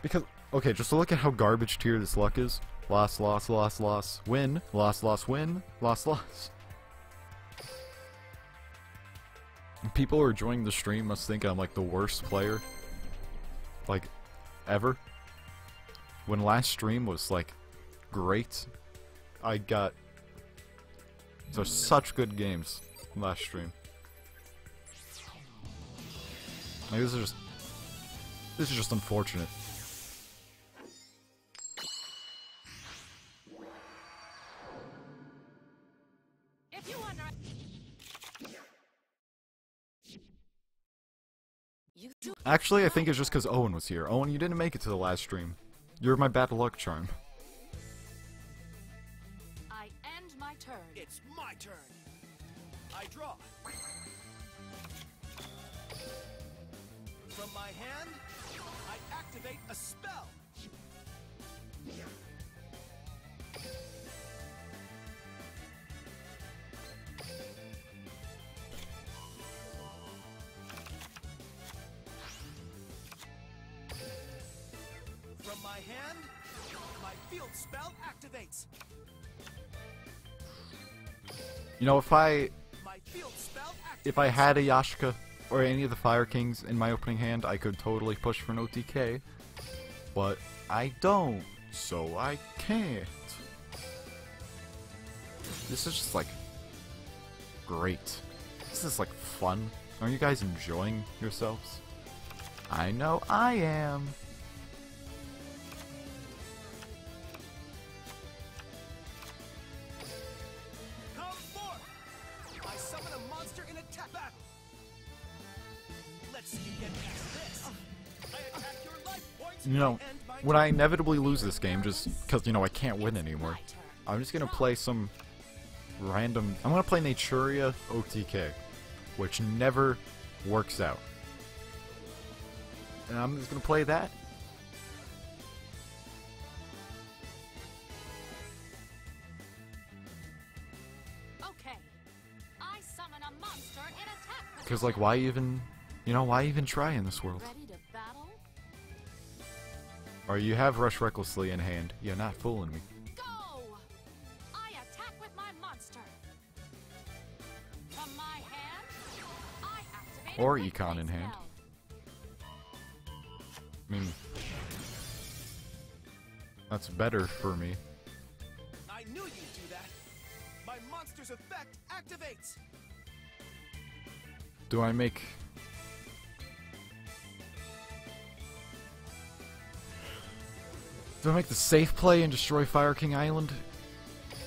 A: Because, okay, just look at how garbage tier this luck is. Loss, loss, loss, loss, win, loss, loss, win, loss, loss. People who are joining the stream must think I'm like the worst player, like, ever. When last stream was like great, I got such good games last stream. Like, this is just unfortunate.
F: If you wonder, you do.
A: Actually, I think it's just because Owen was here. Owen, you didn't make it to the last stream. You're my bad luck charm.
F: I end my turn.
B: It's my turn. I draw. From my hand, I activate a spell. From my hand, my field spell activates.
A: You know, if I
B: My field spell activates.
A: If I had a Yashika or any of the Fire Kings in my opening hand, I could totally push for an OTK. But I don't, so I can't. This is just like great. This is like fun. Are you guys enjoying yourselves? I know I am.
B: Come forth! I summon a monster in attack battle. Let's see you get past this. I attack your life points.
A: You know,
B: and my
A: when I inevitably lose this game, just because, you know, I can't win anymore, I'm just gonna play some random... I'm gonna play Naturia OTK, which never works out. And I'm just gonna play that.
F: Okay. I summon a monster in attack.
A: Because, like, why even... You know, why even try in this world?
F: Ready to battle?
A: Or you have Rush Recklessly in hand. You're not fooling me.
F: Go! I attack with my monster. From my hand, I activate
A: Or
F: a quick
A: Econ in
F: play
A: hand.
F: spell.
A: I mean... That's better for me.
B: I knew you'd do that. My monster's effect activates.
A: Do I make... Do I make the safe play and destroy Fire King Island?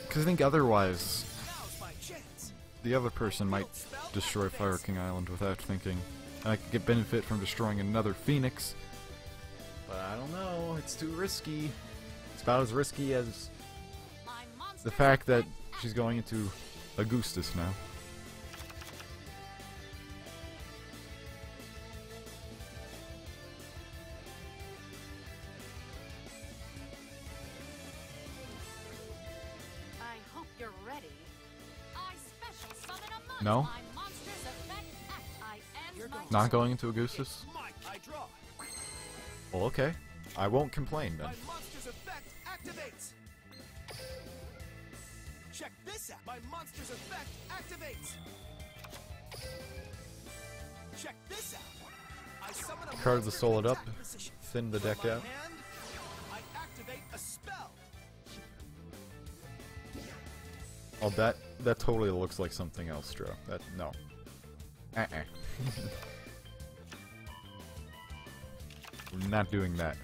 A: Because I think otherwise,
B: Now's my chance.
A: the other person might destroy Fire King Island without thinking. And I could get benefit from destroying another Phoenix. But I don't know, it's too risky. It's about as risky as
F: My
A: the
F: monster's
A: fact that
F: effect
A: she's going into Augustus now.
F: I hope you're ready. I special summon a monster.
A: No.
F: My monster's effect act. I end my
A: Not going into Augustus?
B: Mike, I draw.
A: Well, okay. I won't complain then.
B: My monster's effect activates. Check this out. My monster's effect activates. Check this out. I summon a
A: Card the
B: monster
A: solid
B: in
A: up,
B: attack position.
A: thin the
B: From
A: deck
B: my
A: out.
B: hand, I activate a spell.
A: Oh, that totally looks like something else, Dro. That, no. We're not doing that.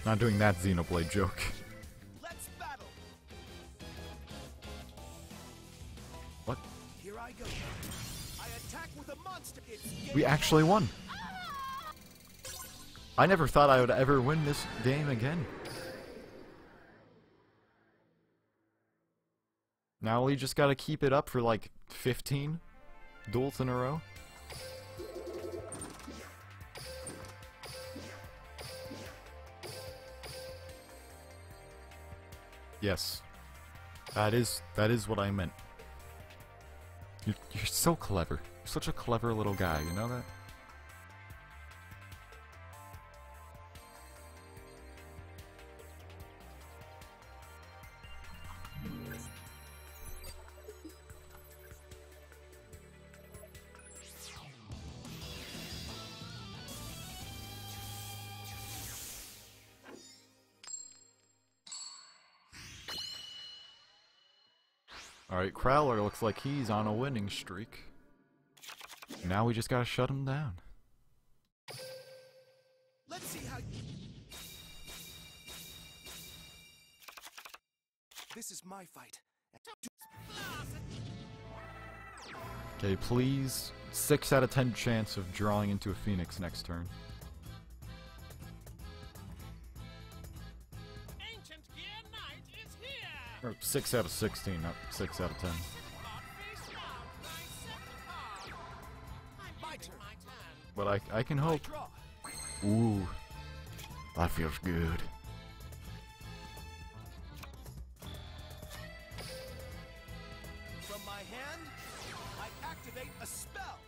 A: Not doing that Xenoblade joke.
B: Let's battle.
A: What?
B: Here I go. I attack with a monster. It's
A: We actually won! I never thought I would ever win this game again. Now we just gotta keep it up for like 15 duels in a row. Yes. That is what I meant. You're so clever. You're such a clever little guy, you know that? Alright, Crowler looks like he's on a winning streak. Now we just gotta shut him down.
B: Let's see how. This is my fight.
A: Okay, please. 6 out of 10 chance of drawing into a Phoenix next turn.
B: Ancient Gear Knight is here.
A: Or 6 out of 16, not 6 out of 10.
B: My turn.
A: But I can hope.
B: Draw.
A: Ooh. That feels good.
B: From my hand, I activate a spell.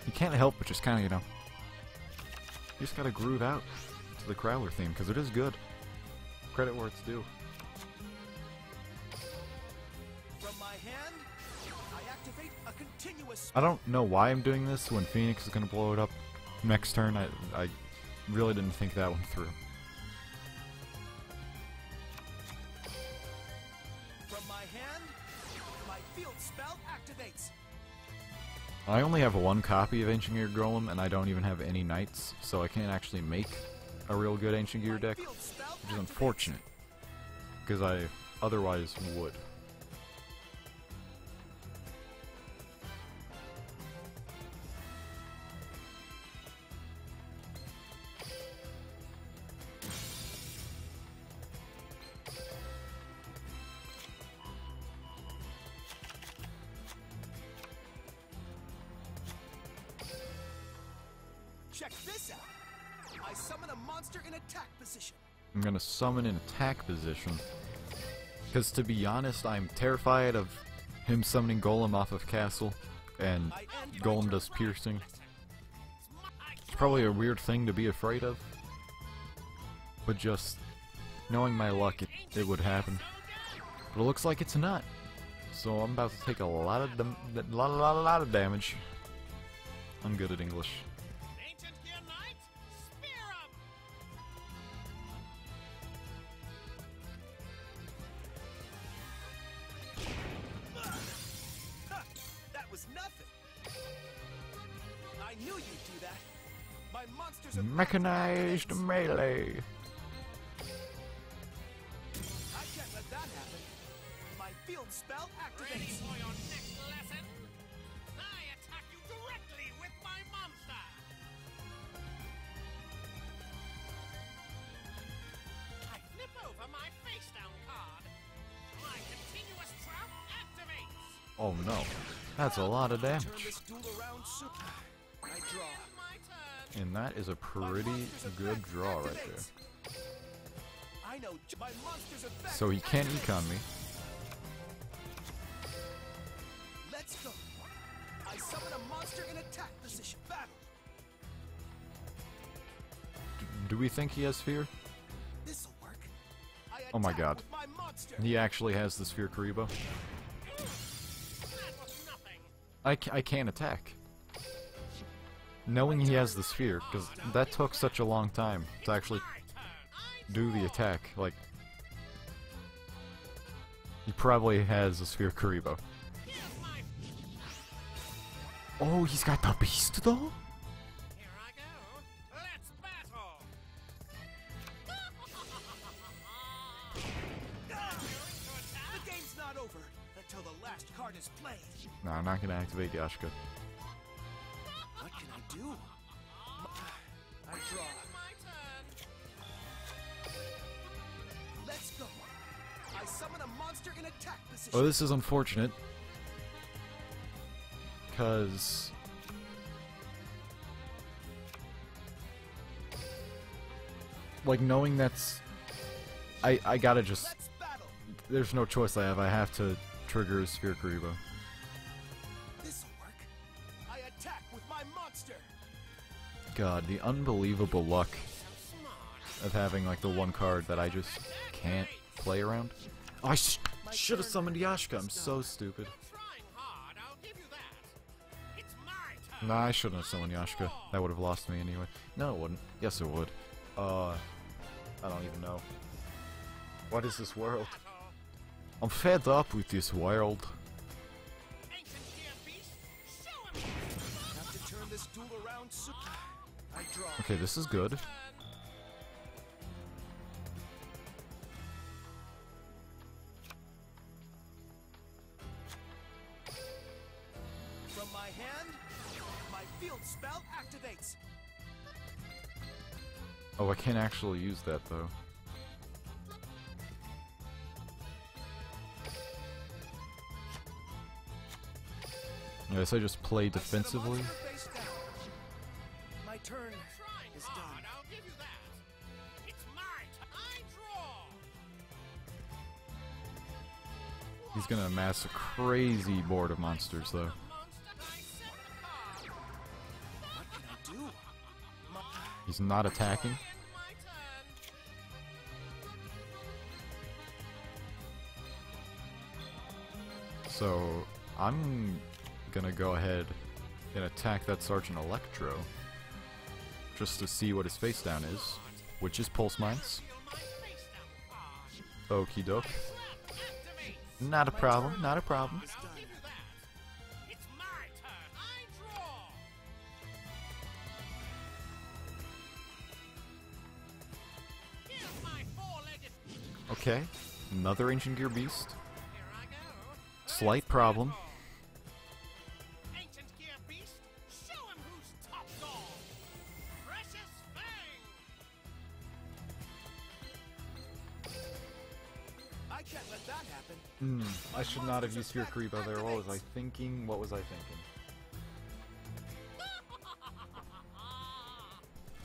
A: You can't help but just kind of, you know, you just gotta groove out to the Crowler theme, because it is good. Credit where it's due.
B: From my hand, I activate a continuous.
A: I don't know why I'm doing this when Phoenix is gonna blow it up next turn. I really didn't think that one through.
B: From my hand, my field spell activates.
A: I only have one copy of Ancient Gear Golem, and I don't even have any knights, so I can't actually make a real good Ancient Gear deck,
B: Field spell
A: which is
B: activates.
A: unfortunate, because I otherwise would.
B: Check this out. I summon a monster in attack position.
A: I'm gonna summon in attack position, because to be honest, I'm terrified of him summoning Golem off of Castle, and
B: I end my
A: Golem
B: turn.
A: does piercing. It's probably a weird thing to be afraid of, but just knowing my luck, it would happen. But it looks like it's not, so I'm about to take a lot of damage. I'm good at English.
B: Ancient Gear Knight, spear him! That was nothing. I knew you'd do that. My monsters are
A: Mechanized melee.
B: I can't let that happen. My field spell activates.
G: For your next lesson, I attack you directly with my monster. I flip over my face down card. My continuous trap activates.
A: Oh no, that's a lot of
B: Turn
A: damage.
B: this duel around soon. I draw.
G: My turn.
A: And that is a pretty good draw right there.
B: I know my monster's effect.
A: So he can't econ me.
B: Let's go. I summon a monster in attack position. Battle.
A: Do we think he has sphere?
B: This'll work. I
A: Oh my
B: attack
A: god.
B: with my monster.
A: He actually has the sphere Karibo.
G: That was nothing.
A: I can't attack. Knowing he has the sphere, because that took such a long time to actually
G: My turn. I
A: do the
G: draw.
A: attack. Like, he probably has a sphere Karibo.
G: Here's my.
A: Oh, he's got the beast though?
G: Here I go. Let's battle.
B: The game's not over until the last card is played.
A: No, I'm not gonna activate Yashka.
B: What can I do? I draw.
G: My turn.
B: Let's go. I summon a monster in attack position.
A: Oh, this is unfortunate. Because... like, knowing that's... I gotta just...
B: Let's battle.
A: There's no choice I have. I have to trigger Sphere Karibo.
B: This'll work. I attack with my monster.
A: God, the unbelievable luck
G: So smart.
A: of having, like, the one card that I just can't play around. Oh, I should have summoned Yashka. I'm so stupid.
G: Trying hard, I'll give you that. It's my turn.
A: Nah, I shouldn't have summoned Yashka. That would have lost me anyway. No, it wouldn't. Yes, it would. I don't even know. What is this world?
G: Battle.
A: I'm fed up with this world.
G: Ancient gear beast. Show him.
B: Have to turn this duel around soon. I draw.
A: Okay, this is good.
B: From my hand, my field spell activates.
A: Oh, I can't actually use that though. I guess I just play
B: I set a
A: defensively.
B: monster face down. My turn
G: Trying
B: is
G: hard,
B: done.
G: I'll give you that. It's my turn. I draw.
A: He's gonna amass a crazy board of monsters though.
G: Monster, I set the card.
B: What can I do?
A: He's not attacking.
G: In my turn.
A: So I'm gonna go ahead and attack that Sergeant Electro just to see what his face down is, which is Pulse Mines.
G: Feel my face down card.
A: Okie doke.
G: Slap activates.
A: Not a problem, not a problem.
B: It's
G: I'll
B: done.
G: give you that. It's my turn. I draw. Here's my four-legged.
A: Okay, another Ancient Gear Beast.
G: Here I go.
A: Slight problem.
G: Ancient gear beast. Show him who's top dog. Precious Fang.
B: I can't let that happen.
A: I should not have used your Karibo there. What was I thinking? What was I thinking?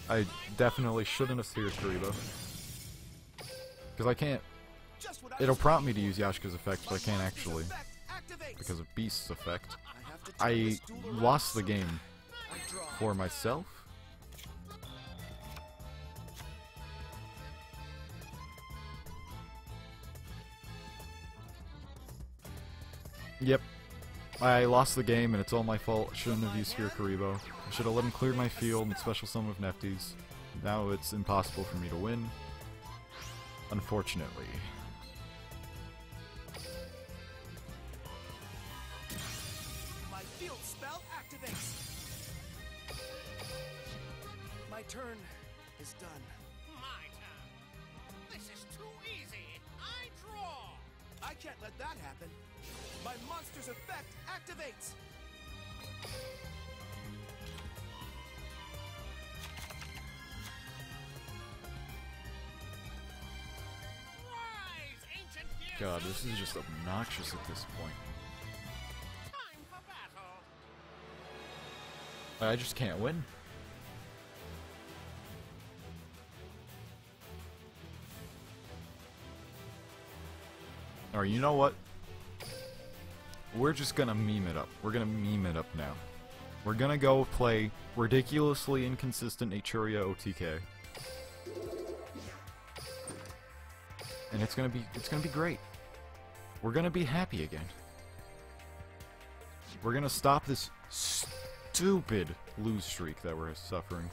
A: I definitely shouldn't have feared Karibo. Because I can't...
B: Just what I
A: It'll
B: was
A: prompt me to
B: looking
A: use Yashka's effect,
B: for.
A: but I can't
B: My monster's
A: actually.
B: effect activates.
A: Because of Beast's effect.
B: I have to turn
A: I
B: this duel around
A: lost the
B: soon.
A: game
B: I draw.
A: for myself. Yep. I lost the game and it's all my fault. I shouldn't have used Sphere Karibo. I should have let him clear my field and special summon with Nefties. Now it's impossible for me to win. Unfortunately.
B: My field spell activates. My turn is done.
G: My turn. This is too easy. I draw.
B: I can't let that happen. My monster's effect activates.
G: Rise, ancient gear.
A: God, this is just obnoxious at this point.
G: Time for battle.
A: I just can't win. Alright, you know what? We're just gonna meme it up. We're gonna meme it up now. We're gonna go play ridiculously inconsistent Naturia OTK. And it's gonna be great. We're gonna be happy again. We're gonna stop this stupid lose streak that we're suffering.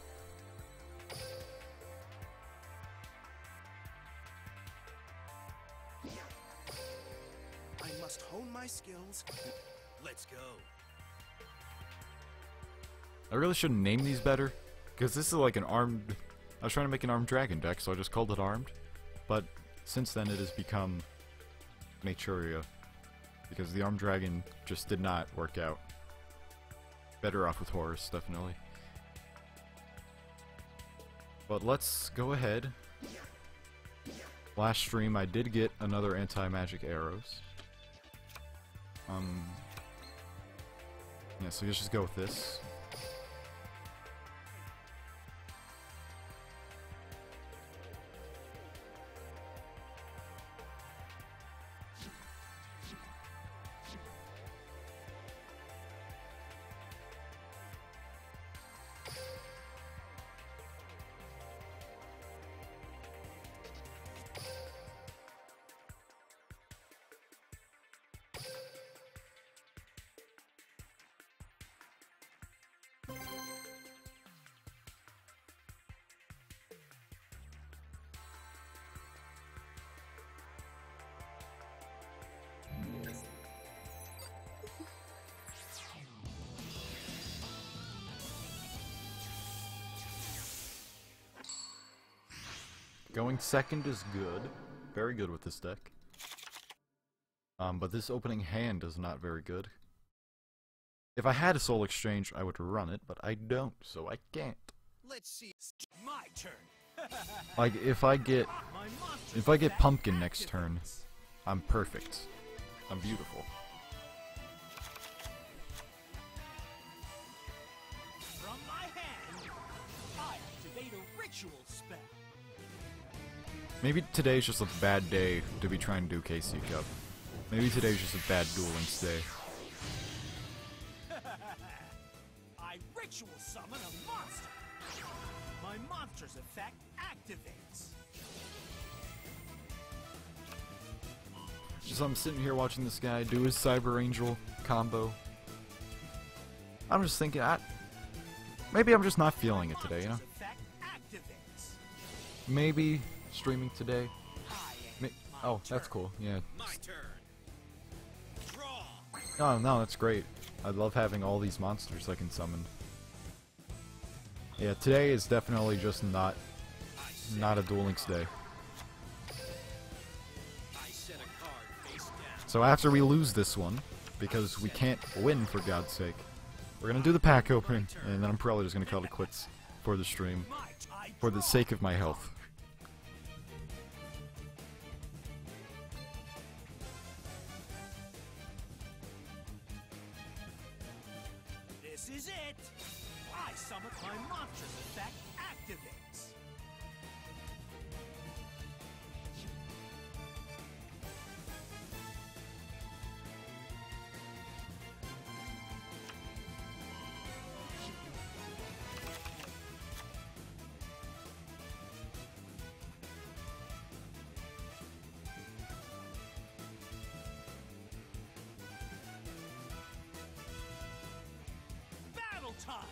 B: I must hone my skills. Let's go.
A: I really shouldn't name these better, because this is like an armed... I was trying to make an armed dragon deck, so I just called it armed. But since then it has become Naturia, because the armed dragon just did not work out. Better off with Horus, definitely. But let's go ahead. Last stream I did get another anti-magic arrows. Yeah, so let's just go with this. Going second is good. Very good with this deck. But this opening hand is not very good. If I had a Soul Exchange, I would run it, but I don't, so I can't.
B: Let's see. My turn.
A: Like, if I get Pumpkin next turn, I'm perfect. I'm beautiful.
B: From my hand, I activate a ritual spell.
A: Maybe today's just a bad day to be trying to do KC Cup. Maybe today's just a bad Duel Links day.
B: I ritual summon a monster. My monster's effect activates.
A: Just I'm sitting here watching this guy do his Cyber Angel combo. I'm just thinking, maybe I'm just not feeling it today, you know?
B: Effect activates.
A: Maybe streaming today. Oh, that's cool. Yeah.
B: My turn. Draw.
A: Oh, no, that's great. I love having all these monsters I can summon. Yeah, today is definitely just not a Duel Links day.
B: I set a card face down.
A: So after we lose this one, because we can't win for God's sake, we're gonna do the pack opening, and then I'm probably just gonna call it quits for the stream, for the sake of my health.
B: This is it. I summon my monster's effect activates. Battle time.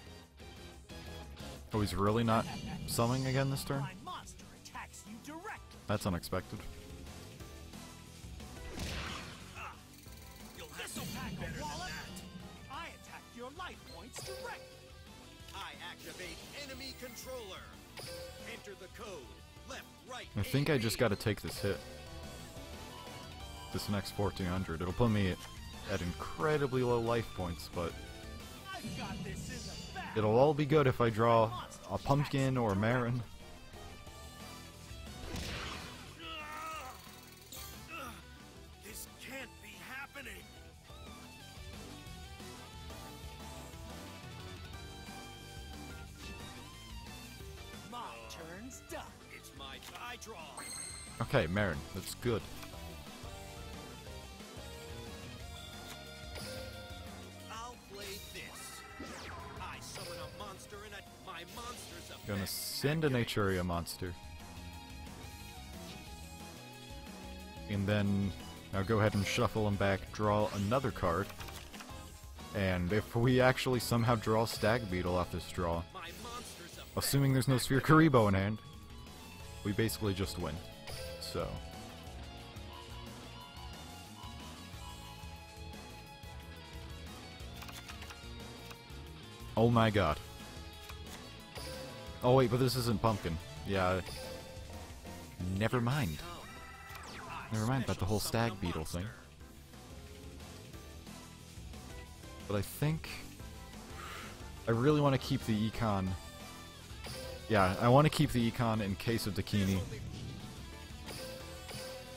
A: Oh, he's really not summoning again this turn?
B: My monster attacks you directly.
A: That's unexpected.
B: You'll have to pack a wallet. I attack your life points directly. I activate enemy controller. Enter the code. Left, right.
A: I think I just gotta take this hit. This next 1400. It'll put me at incredibly low life points, but
B: I've got this in the bag.
A: it'll all be good if I draw a Pumpkin or a Marin.
B: This can't be happening. My turn's done. It's my I draw.
A: Okay, Marin. That's good.
B: I'll play this. My monster's effect.
A: Gonna send a Naturia monster. And then, now go ahead and shuffle them back, draw another card. And if we actually somehow draw Stag Beetle off this draw,
B: My monster's effect.
A: assuming there's no Sphere Karibo in hand, we basically just win. So. Oh my god. Oh wait, but this isn't Pumpkin. Yeah. Never mind. Never mind about the whole Stag Beetle thing. But I think I really want to keep the Econ. Yeah, I want to keep the Econ in case of Dakini.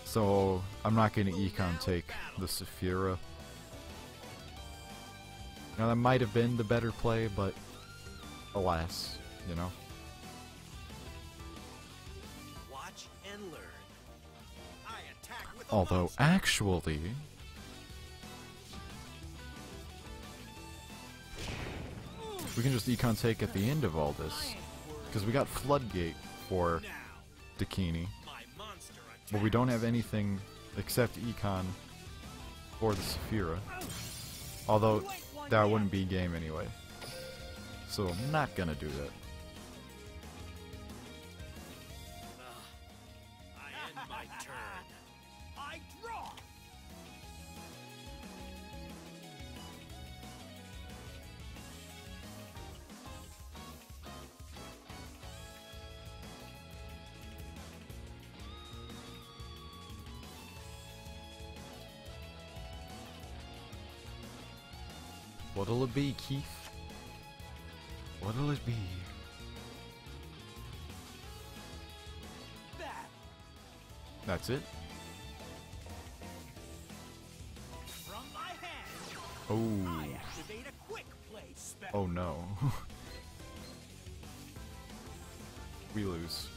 A: So I'm not going to Econ take the Saphira. Now that might have been the better play, but alas, you know.
B: Watch and learn. I attack with a
A: Although
B: monster.
A: actually, we can just Econ take at the end of all this, because we got Floodgate for
B: Now,
A: Dakini,
B: my monster attack.
A: but we don't have anything except Econ for the Saphira. Although that wouldn't be game anyway, so I'm not gonna do that.
B: I end my turn. I draw.
A: What'll it be, Keith? What'll it be?
B: That.
A: That's it?
B: From my hand,
A: Oh.
B: I activate a quick play spell.
A: Oh no. We lose.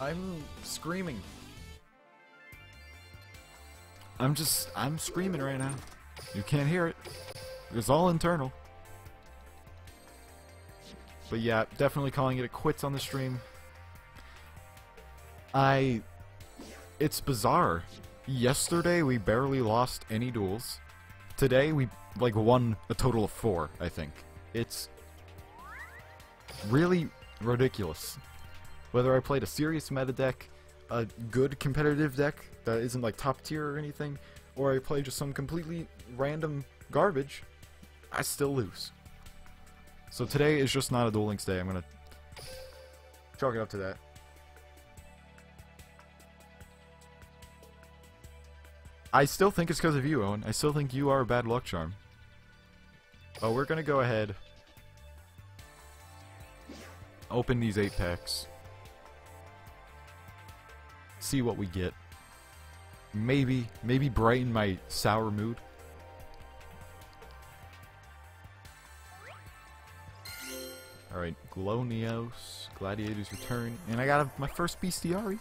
A: I'm screaming. I'm screaming right now. You can't hear it. It's all internal. But yeah, definitely calling it a quits on the stream. It's bizarre. Yesterday we barely lost any duels. Today we like won a total of 4, I think. It's really ridiculous. Whether I played a serious meta deck, a good competitive deck that isn't like top tier or anything, or I play just some completely random garbage, I still lose. So today is just not a Duel Links day. I'm gonna chalk it up to that. I still think it's because of you, Owen. I still think you are a bad luck charm. Oh, we're gonna go ahead. Open these 8 packs. See what we get. Maybe brighten my sour mood. Alright, Glownios, Gladiator's Return, and I got my first Bestiari.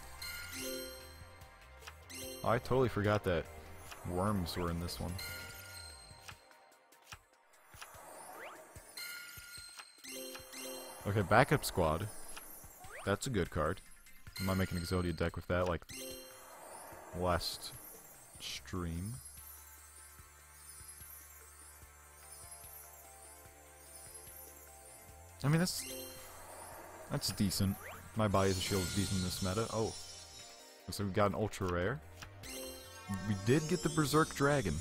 A: Oh, I totally forgot that worms were in this one. Okay, backup squad. That's a good card. I might make an Exodia deck with that, like last stream. I mean, that's decent. My body as a shield is decent in this meta. Oh, looks like we got an ultra rare. We did get the Berserk Dragon.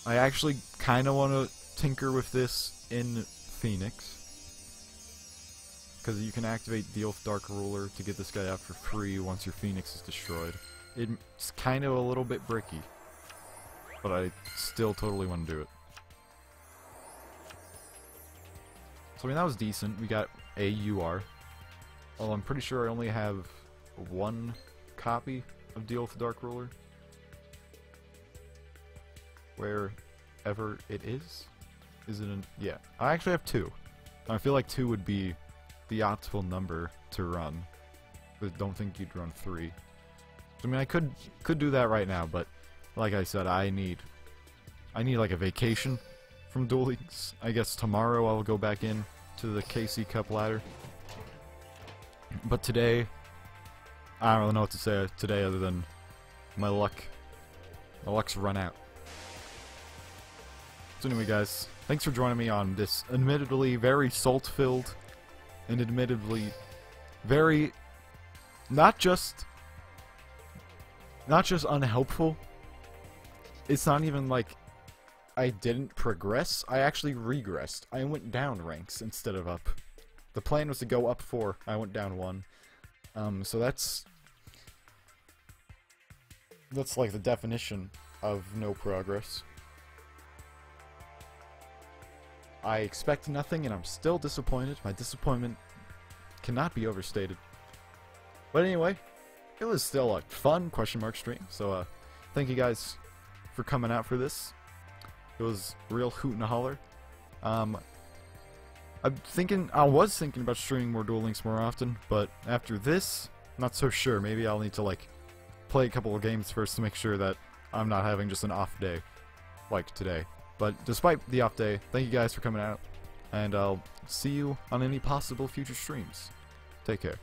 A: I actually kind of want to tinker with this in Phoenix. Because you can activate Deal with Dark Ruler to get this guy out for free once your Phoenix is destroyed. It's kind of a little bit bricky. But I still totally want to do it. So I mean, that was decent. We got a UR. Well, I'm pretty sure I only have 1 copy of Deal with the Dark Ruler. Wherever it is. Is it an... Yeah. I actually have 2. I feel like 2 would be the optimal number to run. But don't think you'd run 3. I mean, I could do that right now, but like I said, I need I need like a vacation from Duel Links. I guess tomorrow I'll go back in to the KC Cup ladder. But today, I don't really know what to say today other than my luck's run out. So anyway guys, thanks for joining me on this admittedly very salt-filled and admittedly very not just unhelpful. It's not even like I didn't progress, I actually regressed. I went down ranks instead of up. The plan was to go up 4, I went down 1. So that's like the definition of no progress. I expect nothing and I'm still disappointed. My disappointment cannot be overstated. But anyway, it was still a fun question mark stream. So thank you guys for coming out for this. It was real hoot and holler. I was thinking about streaming more Duel Links more often, but after this, not so sure. Maybe I'll need to like play a couple of games first to make sure that I'm not having just an off day like today. But despite the off day, thank you guys for coming out, and I'll see you on any possible future streams. Take care.